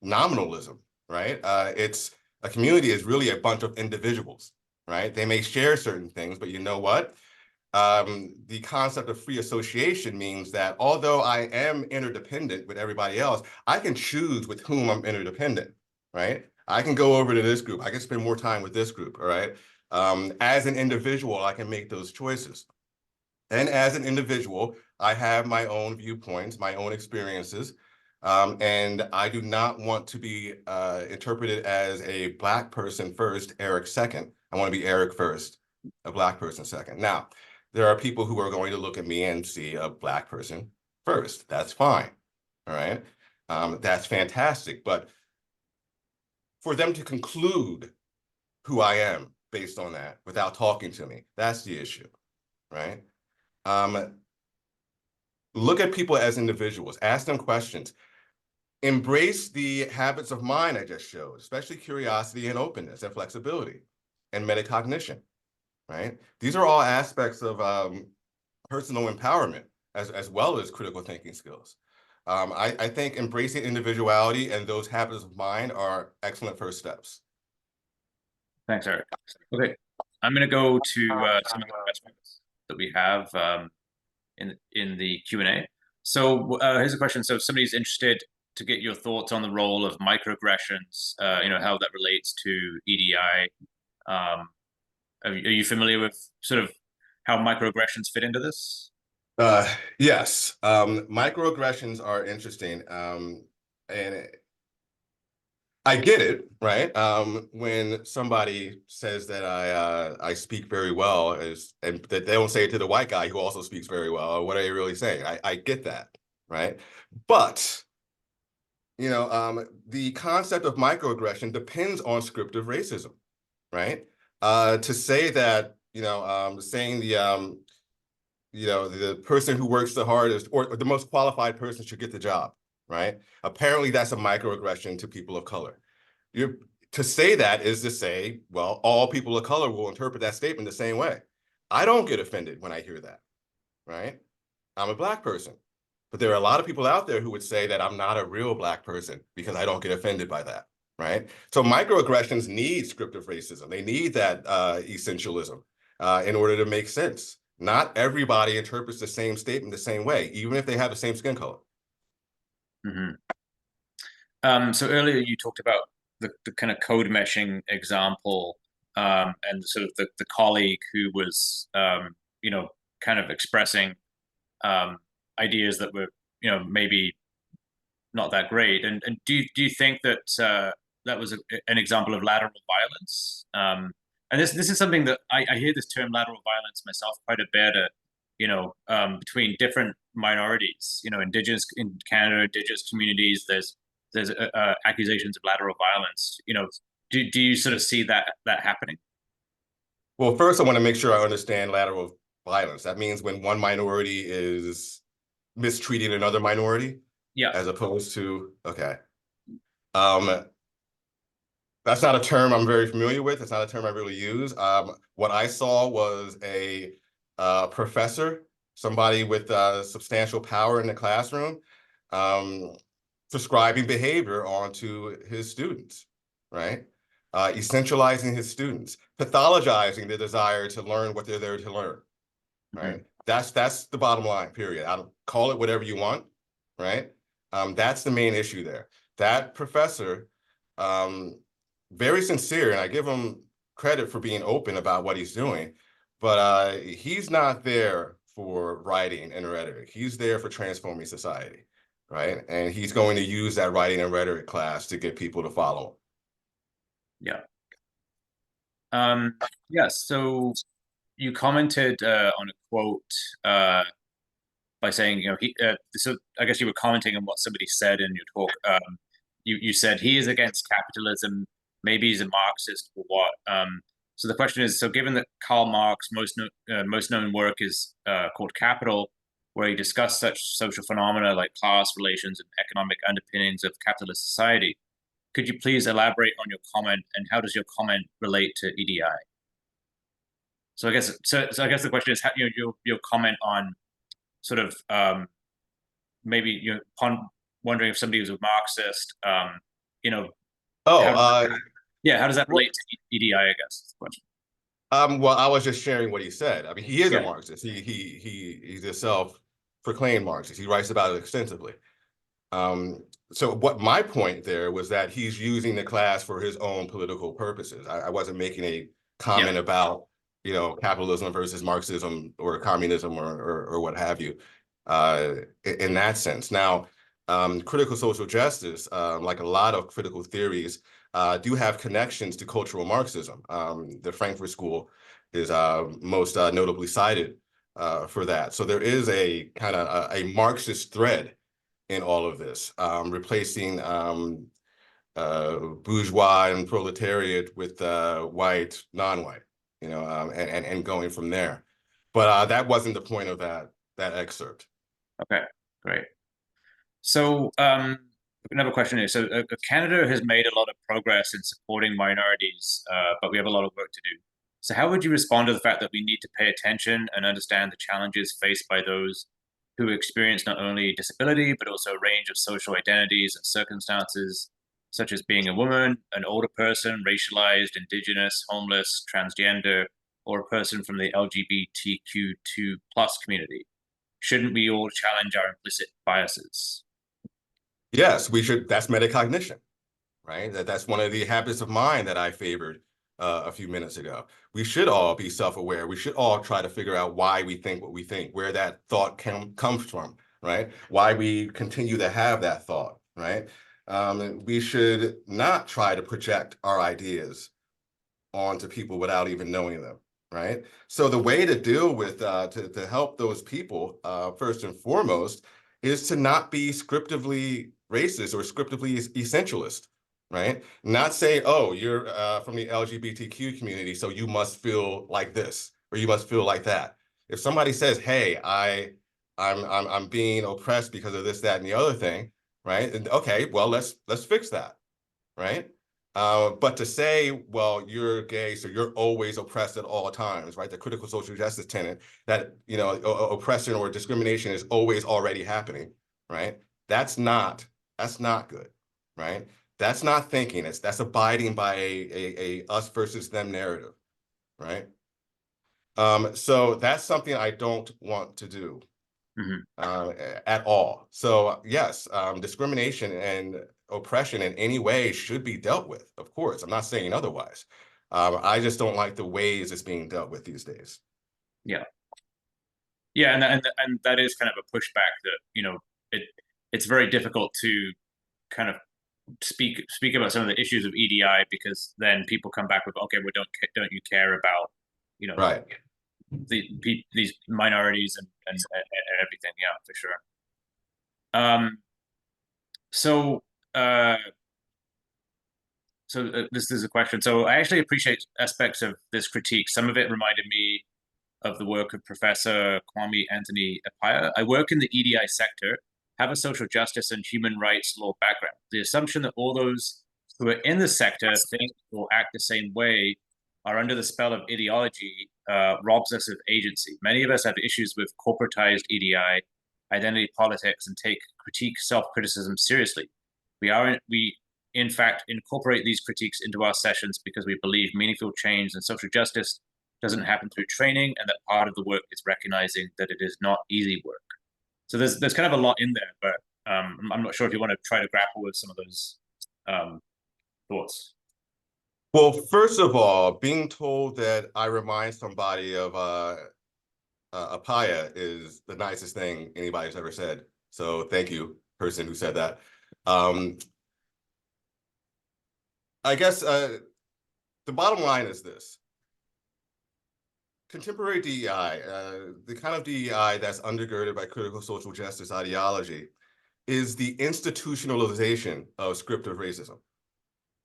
nominalism, right? A community is really a bunch of individuals, right? They may share certain things, but you know what? The concept of free association means that although I am interdependent with everybody else, I can choose with whom I'm interdependent, right? I can go over to this group. I can spend more time with this group, all right? As an individual, I can make those choices. And as an individual, I have my own viewpoints, my own experiences. And I do not want to be interpreted as a Black person first, Eric second. I want to be Eric first, a Black person second. Now, there are people who are going to look at me and see a Black person first. That's fine. All right. That's fantastic. But for them to conclude who I am based on that without talking to me, that's the issue. Right. Look at people as individuals, ask them questions. Embrace the habits of mind I just showed, especially curiosity and openness and flexibility and metacognition, right? These are all aspects of personal empowerment as well as critical thinking skills. I think embracing individuality and those habits of mind are excellent first steps. Thanks, Eric. Okay, I'm going to go to some of the questions that we have in the Q&A. So here's a question. So if somebody's interested to get your thoughts on the role of microaggressions, how that relates to EDI. Are you familiar with sort of how microaggressions fit into this? Yes, microaggressions are interesting, and I get it, right? When somebody says that I speak very well, and that they don't say it to the white guy who also speaks very well, what are you really saying? I get that, right? But the concept of microaggression depends on scriptive racism, right? To say that, saying the person who works the hardest or the most qualified person should get the job, right? Apparently that's a microaggression to people of color. To say that is to say, well, all people of color will interpret that statement the same way. I don't get offended when I hear that, right? I'm a Black person. But there are a lot of people out there who would say that I'm not a real Black person because I don't get offended by that, right? So microaggressions need scriptive racism. They need that essentialism in order to make sense. Not everybody interprets the same statement the same way, even if they have the same skin color. Mm-hmm. So earlier you talked about the kind of code meshing example and sort of the colleague who was, kind of expressing ideas that were, maybe not that great. And do you think that that was an example of lateral violence? And this is something that I hear this term lateral violence myself quite a bit. Between different minorities, indigenous in Canada, indigenous communities, there's accusations of lateral violence. Do you sort of see that happening? Well, first I want to make sure I understand lateral violence. That means when one minority is mistreating another minority, Yeah. as opposed to, okay. That's not a term I'm very familiar with. It's not a term I really use. What I saw was a professor, somebody with substantial power in the classroom, prescribing behavior onto his students, right? Essentializing his students, pathologizing the desire to learn what they're there to learn, right? Mm-hmm. That's the bottom line, period. I'll call it whatever you want, right? That's the main issue there. That professor, very sincere, and I give him credit for being open about what he's doing, but he's not there for writing and rhetoric. He's there for transforming society, right? And he's going to use that writing and rhetoric class to get people to follow him. Yeah. Yes. So you commented on a quote by saying, so I guess you were commenting on what somebody said in your talk. You said he is against capitalism. Maybe he's a Marxist or what? So the question is, so given that Karl Marx most known work is called Capital, where he discussed such social phenomena like class relations and economic underpinnings of capitalist society, could you please elaborate on your comment, and how does your comment relate to EDI? So I guess the question is, how, your comment on sort of maybe upon wondering if somebody was a Marxist, how does that relate to EDI? I guess is the question. Well, I was just sharing what he said. I mean, he is a Marxist. He's a self-proclaimed Marxist. He writes about it extensively. So what my point there was that he's using the class for his own political purposes. I wasn't making a comment about, capitalism versus Marxism or communism or what have you, in that sense. Now, critical social justice, like a lot of critical theories, do have connections to cultural Marxism. The Frankfurt School is most notably cited for that. So there is a kind of a Marxist thread in all of this, replacing bourgeois and proletariat with white, non-white, and going from there. But that wasn't the point of that excerpt. Okay, great. So another question is, so Canada has made a lot of progress in supporting minorities, but we have a lot of work to do. So how would you respond to the fact that we need to pay attention and understand the challenges faced by those who experience not only disability, but also a range of social identities and circumstances, such as being a woman, an older person, racialized, indigenous, homeless, transgender, or a person from the LGBTQ2+ community? Shouldn't we all challenge our implicit biases? Yes, we should. That's metacognition, right? That's one of the habits of mind that I favored a few minutes ago. We should all be self-aware. We should all try to figure out why we think what we think, where that thought comes from, right? Why we continue to have that thought, right? We should not try to project our ideas onto people without even knowing them, right? So the way to deal with, to help those people, first and foremost, is to not be scriptively racist or scriptively essentialist, right? Not say, oh, you're from the LGBTQ community, so you must feel like this or you must feel like that. If somebody says, hey, I'm being oppressed because of this, that, and the other thing, right? And okay, well, let's fix that, right? But to say, well, you're gay, so you're always oppressed at all times, right? The critical social justice tenet that, oppression or discrimination is always already happening, right? That's not good, right? That's not thinking. That's abiding by a us versus them narrative, right? So that's something I don't want to do at all. So yes, discrimination and oppression in any way should be dealt with. Of course, I'm not saying otherwise. I just don't like the ways it's being dealt with these days. Yeah, yeah, and that is kind of a pushback that it's very difficult to kind of speak about some of the issues of EDI, because then people come back with, okay, well, don't you care about Right. these minorities and everything? Yeah, for sure. So this is a question. So I actually appreciate aspects of this critique. Some of it reminded me of the work of Professor Kwame Anthony Appiah. I work in the EDI sector, have a social justice and human rights law background. The assumption that all those who are in the sector think or act the same way are under the spell of ideology robs us of agency. Many of us have issues with corporatized EDI, identity politics, and take critique self-criticism seriously. We in fact incorporate these critiques into our sessions because we believe meaningful change in social justice doesn't happen through training, and that part of the work is recognizing that it is not easy work. So there's kind of a lot in there, but I'm not sure if you want to try to grapple with some of those thoughts. Well, first of all, being told that I remind somebody of Appiah is the nicest thing anybody's ever said. So thank you, person who said that. I guess the bottom line is this. Contemporary DEI, the kind of DEI that's undergirded by critical social justice ideology, is the institutionalization of script of racism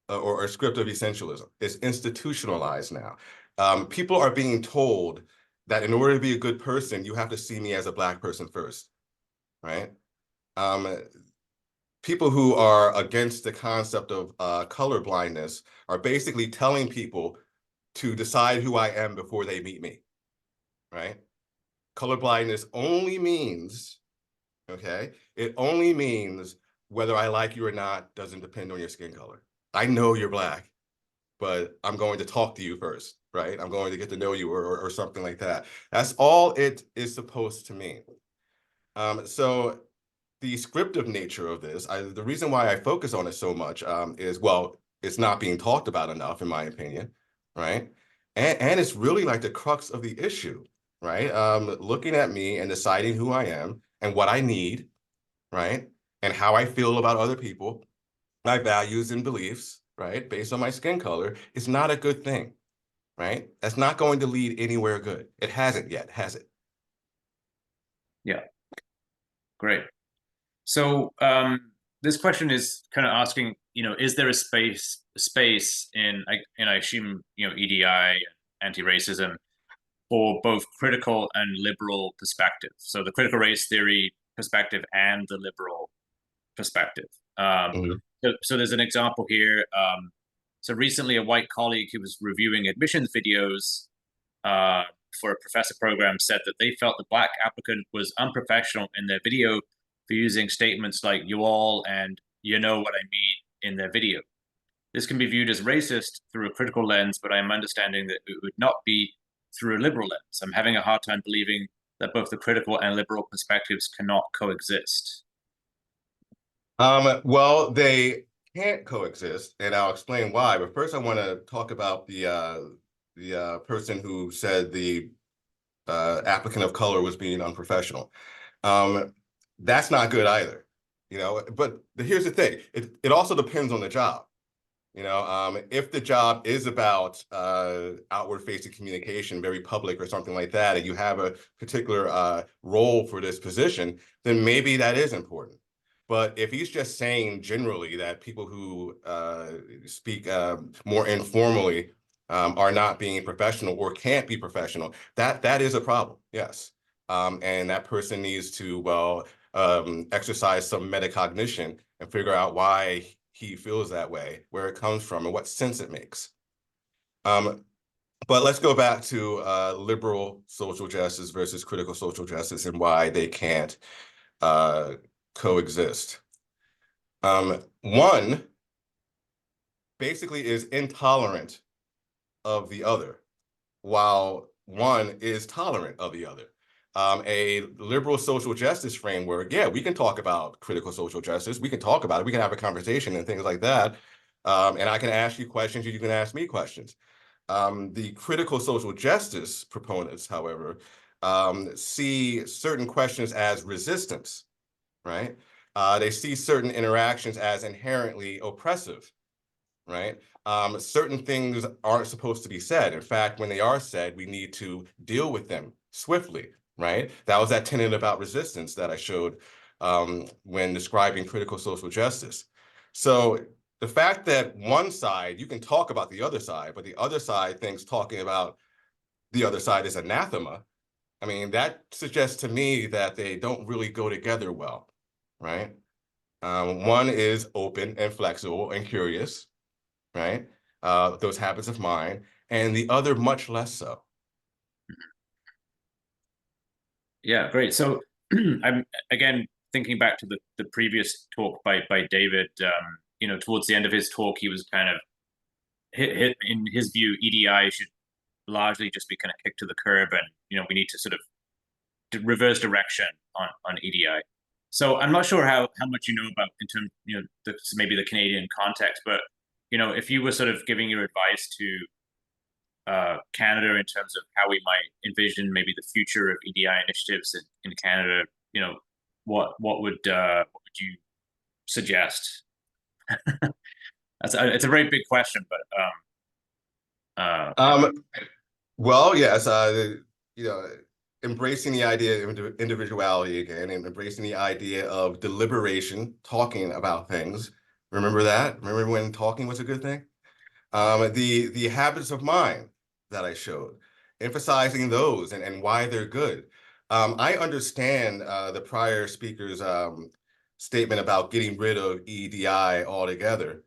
or script of essentialism. It's institutionalized now. People are being told that in order to be a good person, you have to see me as a Black person first, right? People who are against the concept of color blindness are basically telling people to decide who I am before they meet me, right? Colorblindness only means, okay, it only means whether I like you or not doesn't depend on your skin color. I know you're Black, but I'm going to talk to you first, right? I'm going to get to know you or something like that. That's all it is supposed to mean. So the scriptive nature of this, the reason why I focus on it so much is, well, it's not being talked about enough, in my opinion, right? And it's really like the crux of the issue, right? Looking at me and deciding who I am and what I need, right? and how I feel about other people, my values and beliefs, right, based on my skin color, is not a good thing, right? That's not going to lead anywhere good. It hasn't yet, has it? Yeah, great. So this question is kind of asking, is there a space in, and I assume, EDI, anti-racism, for both critical and liberal perspective? So the critical race theory perspective and the liberal perspective. Mhm. So there's an example here. So recently, a white colleague who was reviewing admissions videos for a professor program said that they felt the black applicant was unprofessional in their video for using statements like "you all" and "you know what I mean" in their video. This can be viewed as racist through a critical lens, but I'm understanding that it would not be through a liberal lens. I'm having a hard time believing that both the critical and liberal perspectives cannot coexist. Well, they can't coexist, and I'll explain why. But first, I want to talk about the person who said the applicant of color was being unprofessional. That's not good either, But here's the thing: it also depends on the job. If the job is about outward-facing communication, very public or something like that, and you have a particular role for this position, then maybe that is important. But if he's just saying generally that people who speak more informally are not being professional or can't be professional, that is a problem, yes. And that person needs to, well, exercise some metacognition and figure out why he feels that way, where it comes from, and what sense it makes. But let's go back to liberal social justice versus critical social justice and why they can't coexist. One basically is intolerant of the other, while one is tolerant of the other. A liberal social justice framework, yeah, we can talk about critical social justice. We can talk about it. We can have a conversation and things like that. And I can ask you questions, and you can ask me questions. The critical social justice proponents, however, see certain questions as resistance, right? They see certain interactions as inherently oppressive, right? Certain things aren't supposed to be said. In fact, when they are said, we need to deal with them swiftly, right? That was that tenet about resistance that I showed when describing critical social justice. So the fact that one side, you can talk about the other side, but the other side thinks talking about the other side is anathema. I mean, that suggests to me that they don't really go together well, right? One is open and flexible and curious, right? Those habits of mind, and the other much less so. Yeah, great. So I'm again thinking back to the previous talk by David. Towards the end of his talk, he was kind of in his view, EDI should largely just be kind of kicked to the curb, and we need to sort of reverse direction on EDI. So I'm not sure how much you know about in terms maybe the Canadian context, but if you were sort of giving your advice to Canada in terms of how we might envision maybe the future of EDI initiatives in Canada, what would you suggest? It's a very big question, but Well, yes, you know, embracing the idea of individuality again, and embracing the idea of deliberation, talking about things. Remember that? Remember when talking was a good thing? The habits of mind that I showed, emphasizing those and why they're good. I understand the prior speaker's statement about getting rid of EDI altogether.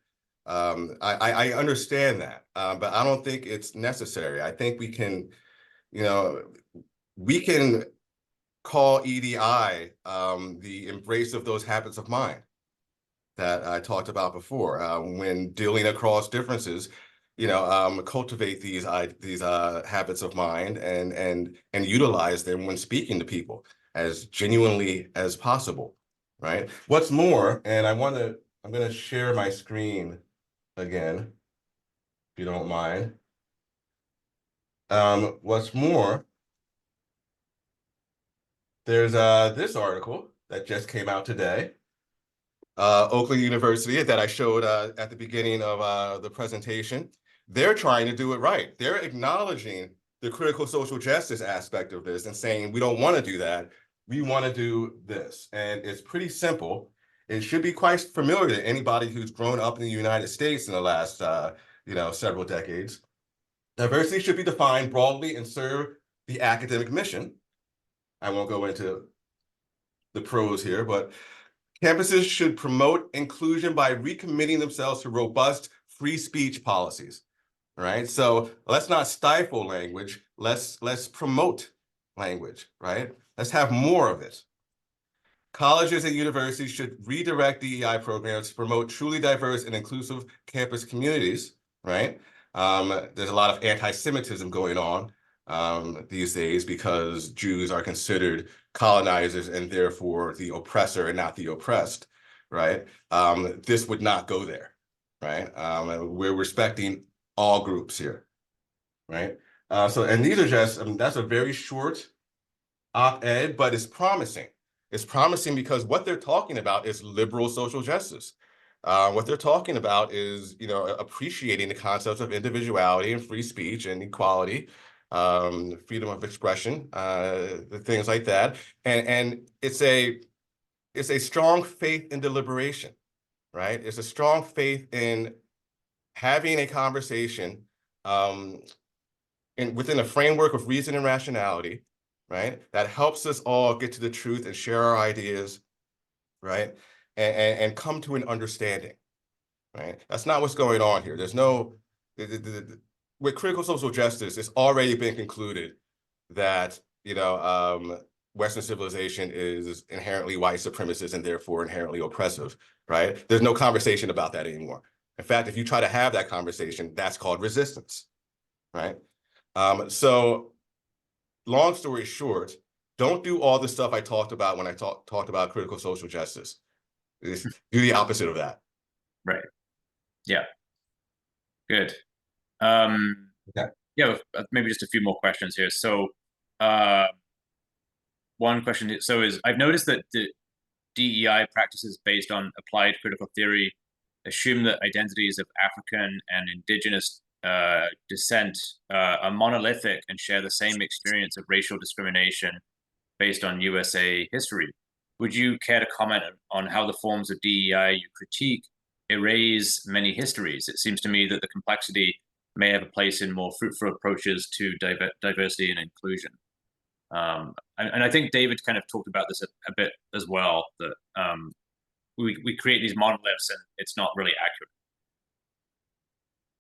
I understand that, but I don't think it's necessary. I think you know, we can call EDI the embrace of those habits of mind that I talked about before. When dealing across differences, cultivate these habits of mind and utilize them when speaking to people as genuinely as possible, right? What's more, and I'm going to share my screen again, if you don't mind. What's more, there's this article that just came out today Oakland University that I showed at the beginning of the presentation, they're trying to do it right. They're acknowledging the critical social justice aspect of this and saying, we don't want to do that. We want to do this. And it's pretty simple. It should be quite familiar to anybody who's grown up in the United States in the last several decades. Diversity should be defined broadly and serve the academic mission. I won't go into the pros here, but campuses should promote inclusion by recommitting themselves to robust free speech policies. Right? So let's not stifle language. Let's promote language, right? Let's have more of it. Colleges and universities should redirect DEI programs to promote truly diverse and inclusive campus communities, right? There's a lot of anti-Semitism going on these days because Jews are considered colonizers and therefore the oppressor and not the oppressed, right? This would not go there, right? We're respecting all groups here, right? And these are just, that's a very short op-ed, but it's promising. It's promising because what they're talking about is liberal social justice. What they're talking about is, appreciating the concepts of individuality and free speech and equality, freedom of expression, things like that. And it's a strong faith in deliberation, right? It's a strong faith in having a conversation within a framework of reason and rationality, right? That helps us all get to the truth and share our ideas, right? And come to an understanding, right? That's not what's going on here. There's no, with critical social justice, it's already been concluded that, Western civilization is inherently white supremacist and therefore inherently oppressive, right? There's no conversation about that anymore. In fact, if you try to have that conversation, that's called resistance, right? So long story short, don't do all the stuff I talked about when I talked about critical social justice. Do the opposite of that. Right. Yeah. Good. Okay. Yeah, maybe just a few more questions here. So one question is I've noticed that the DEI practices based on applied critical theory assume that identities of African and indigenous descent are monolithic and share the same experience of racial discrimination based on USA history. Would you care to comment on how the forms of DEI you critique erase many histories? It seems to me that the complexity may have a place in more fruitful approaches to diversity and inclusion. And I think David kind of talked about this a bit as well, that we create these monoliths and it's not really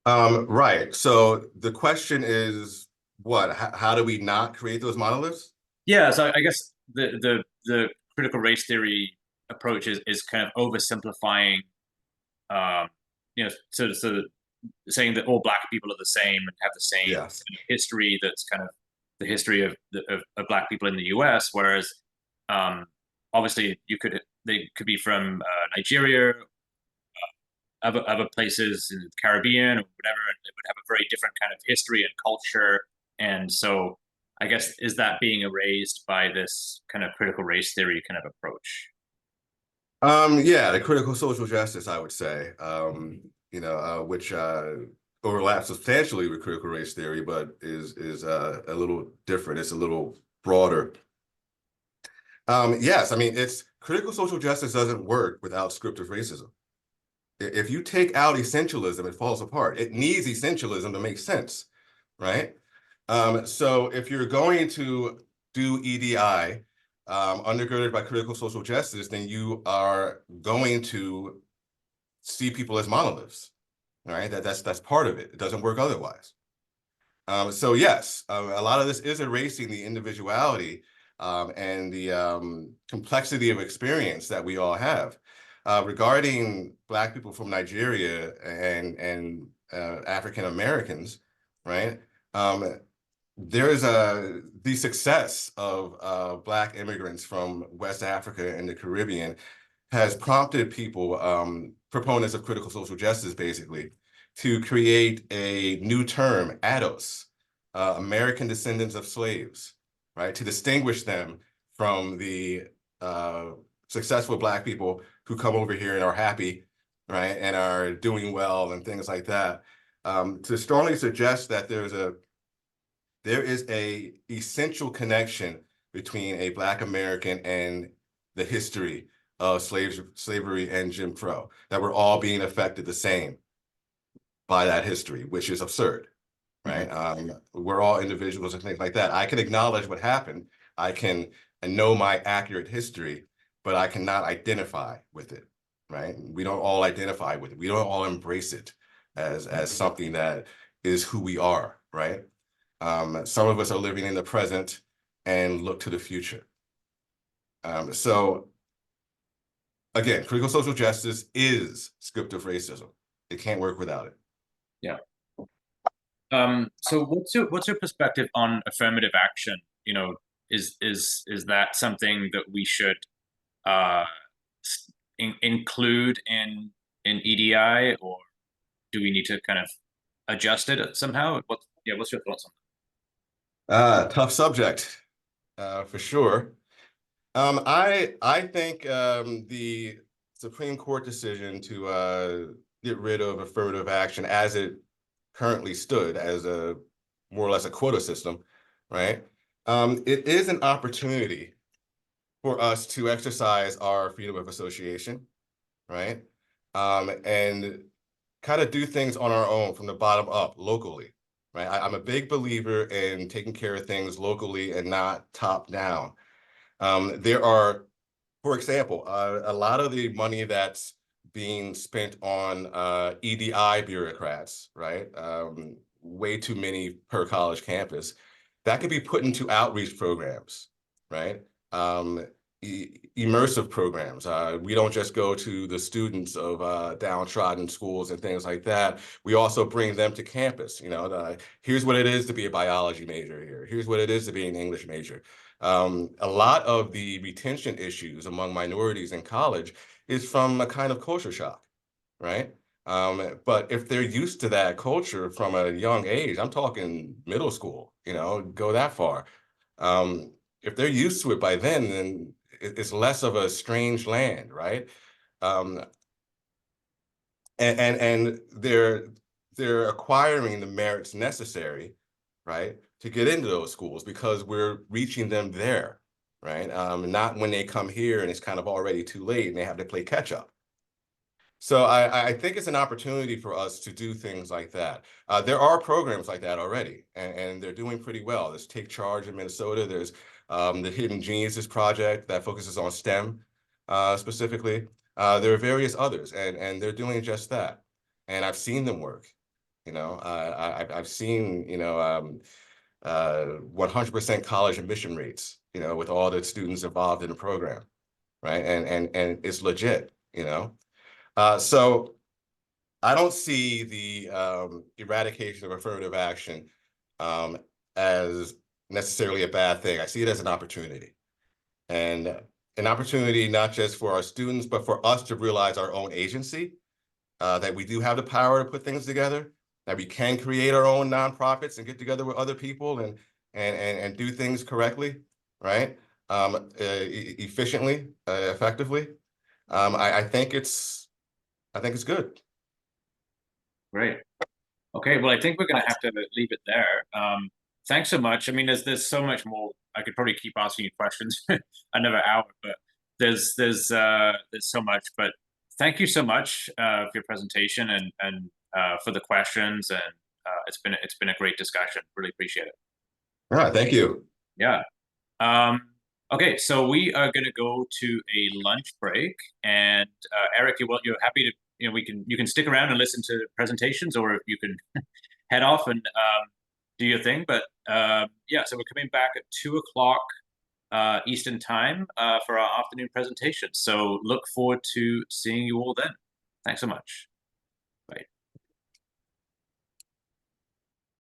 accurate. Right. So the question is, what? How do we not create those monoliths? Yeah. So I guess the critical race theory approach is kind of oversimplifying, so saying that all Black people are the same and have the same Yes. history. That's kind of the history of Black people in the U.S. Whereas, obviously, they could be from Nigeria, other places in the Caribbean or whatever, and they would have a very different kind of history and culture. And so, I guess, is that being erased by this kind of critical race theory kind of approach? Yeah, the critical social justice, I would say, which overlaps substantially with critical race theory, but is a little different. It's a little broader. Yes, I mean, critical social justice doesn't work without descriptive racism. If you take out essentialism, it falls apart. It needs essentialism to make sense, right? So if you're going to do EDI, undergirded by critical social justice, then you are going to see people as monoliths, right? That's part of it. It doesn't work otherwise. So yes, a lot of this is erasing the individuality and the complexity of experience that we all have. Regarding Black people from Nigeria and African Americans, right? There is the success of Black immigrants from West Africa and the Caribbean has prompted people, proponents of critical social justice, basically, to create a new term, ADOS, American descendants of slaves, right? To distinguish them from the successful Black people who come over here and are happy, right, and are doing well and things like that. To strongly suggest that there is a essential connection between a Black American and the history of slavery and Jim Crow, that we're all being affected the same by that history, which is absurd, right? We're all individuals and things like that. I can acknowledge what happened. I can know my accurate history, but I cannot identify with it, right? We don't all identify with it. We don't all embrace it as something that is who we are, right? Some of us are living in the present and look to the future. So again, critical social justice is scriptive racism. It can't work without it. Yeah. So what's your perspective on affirmative action? You know, is that something that we should include in EDI, or do we need to kind of adjust it somehow? What's your thoughts on that? Tough subject, for sure. I think the Supreme Court decision to get rid of affirmative action as it currently stood, as a more or less a quota system, right? It is an opportunity for us to exercise our freedom of association, right? And kind of do things on our own from the bottom up, locally, right? I'm a big believer in taking care of things locally and not top down. There are, for example, a lot of the money that's being spent on EDI bureaucrats, right? Way too many per college campus. That could be put into outreach programs, right? Immersive programs. We don't just go to the students of downtrodden schools and things like that. We also bring them to campus. You know, here's what it is to be a biology major here. Here's what it is to be an English major. A lot of the retention issues among minorities in college is from a kind of culture shock, right? But if they're used to that culture from a young age, I'm talking middle school, you know, go that far. If they're used to it by then it's less of a strange land, right? And they're acquiring the merits necessary, right, to get into those schools because we're reaching them there, right? Not when they come here and it's kind of already too late and they have to play catch up. So I think it's an opportunity for us to do things like that. There are programs like that already, and they're doing pretty well. There's Take Charge in Minnesota. There's the Hidden Geniuses Project that focuses on STEM specifically. There are various others, and they're doing just that. And I've seen them work. You know, I've seen, you know, 100% college admission rates, you know, with all the students involved in the program, right? And it's legit, you know. So I don't see the eradication of affirmative action as necessarily a bad thing. I see it as an opportunity, and an opportunity not just for our students, but for us to realize our own agency, that we do have the power to put things together, that we can create our own nonprofits and get together with other people and do things correctly, right? Efficiently, effectively. I think it's good. Great. Okay, well, I think we're going to have to leave it there. Thanks so much. I mean, there's so much more. I could probably keep asking you questions another hour, but there's so much. But thank you so much for your presentation and for the questions, and it's been a great discussion. Really appreciate it. All right, thank you. Yeah. Okay, so we are going to go to a lunch break, and Eric, you're happy to, you know, you can stick around and listen to presentations, or you can head off and do your thing. But yeah, so we're coming back at 2 o'clock Eastern time for our afternoon presentation. So look forward to seeing you all then. Thanks so much.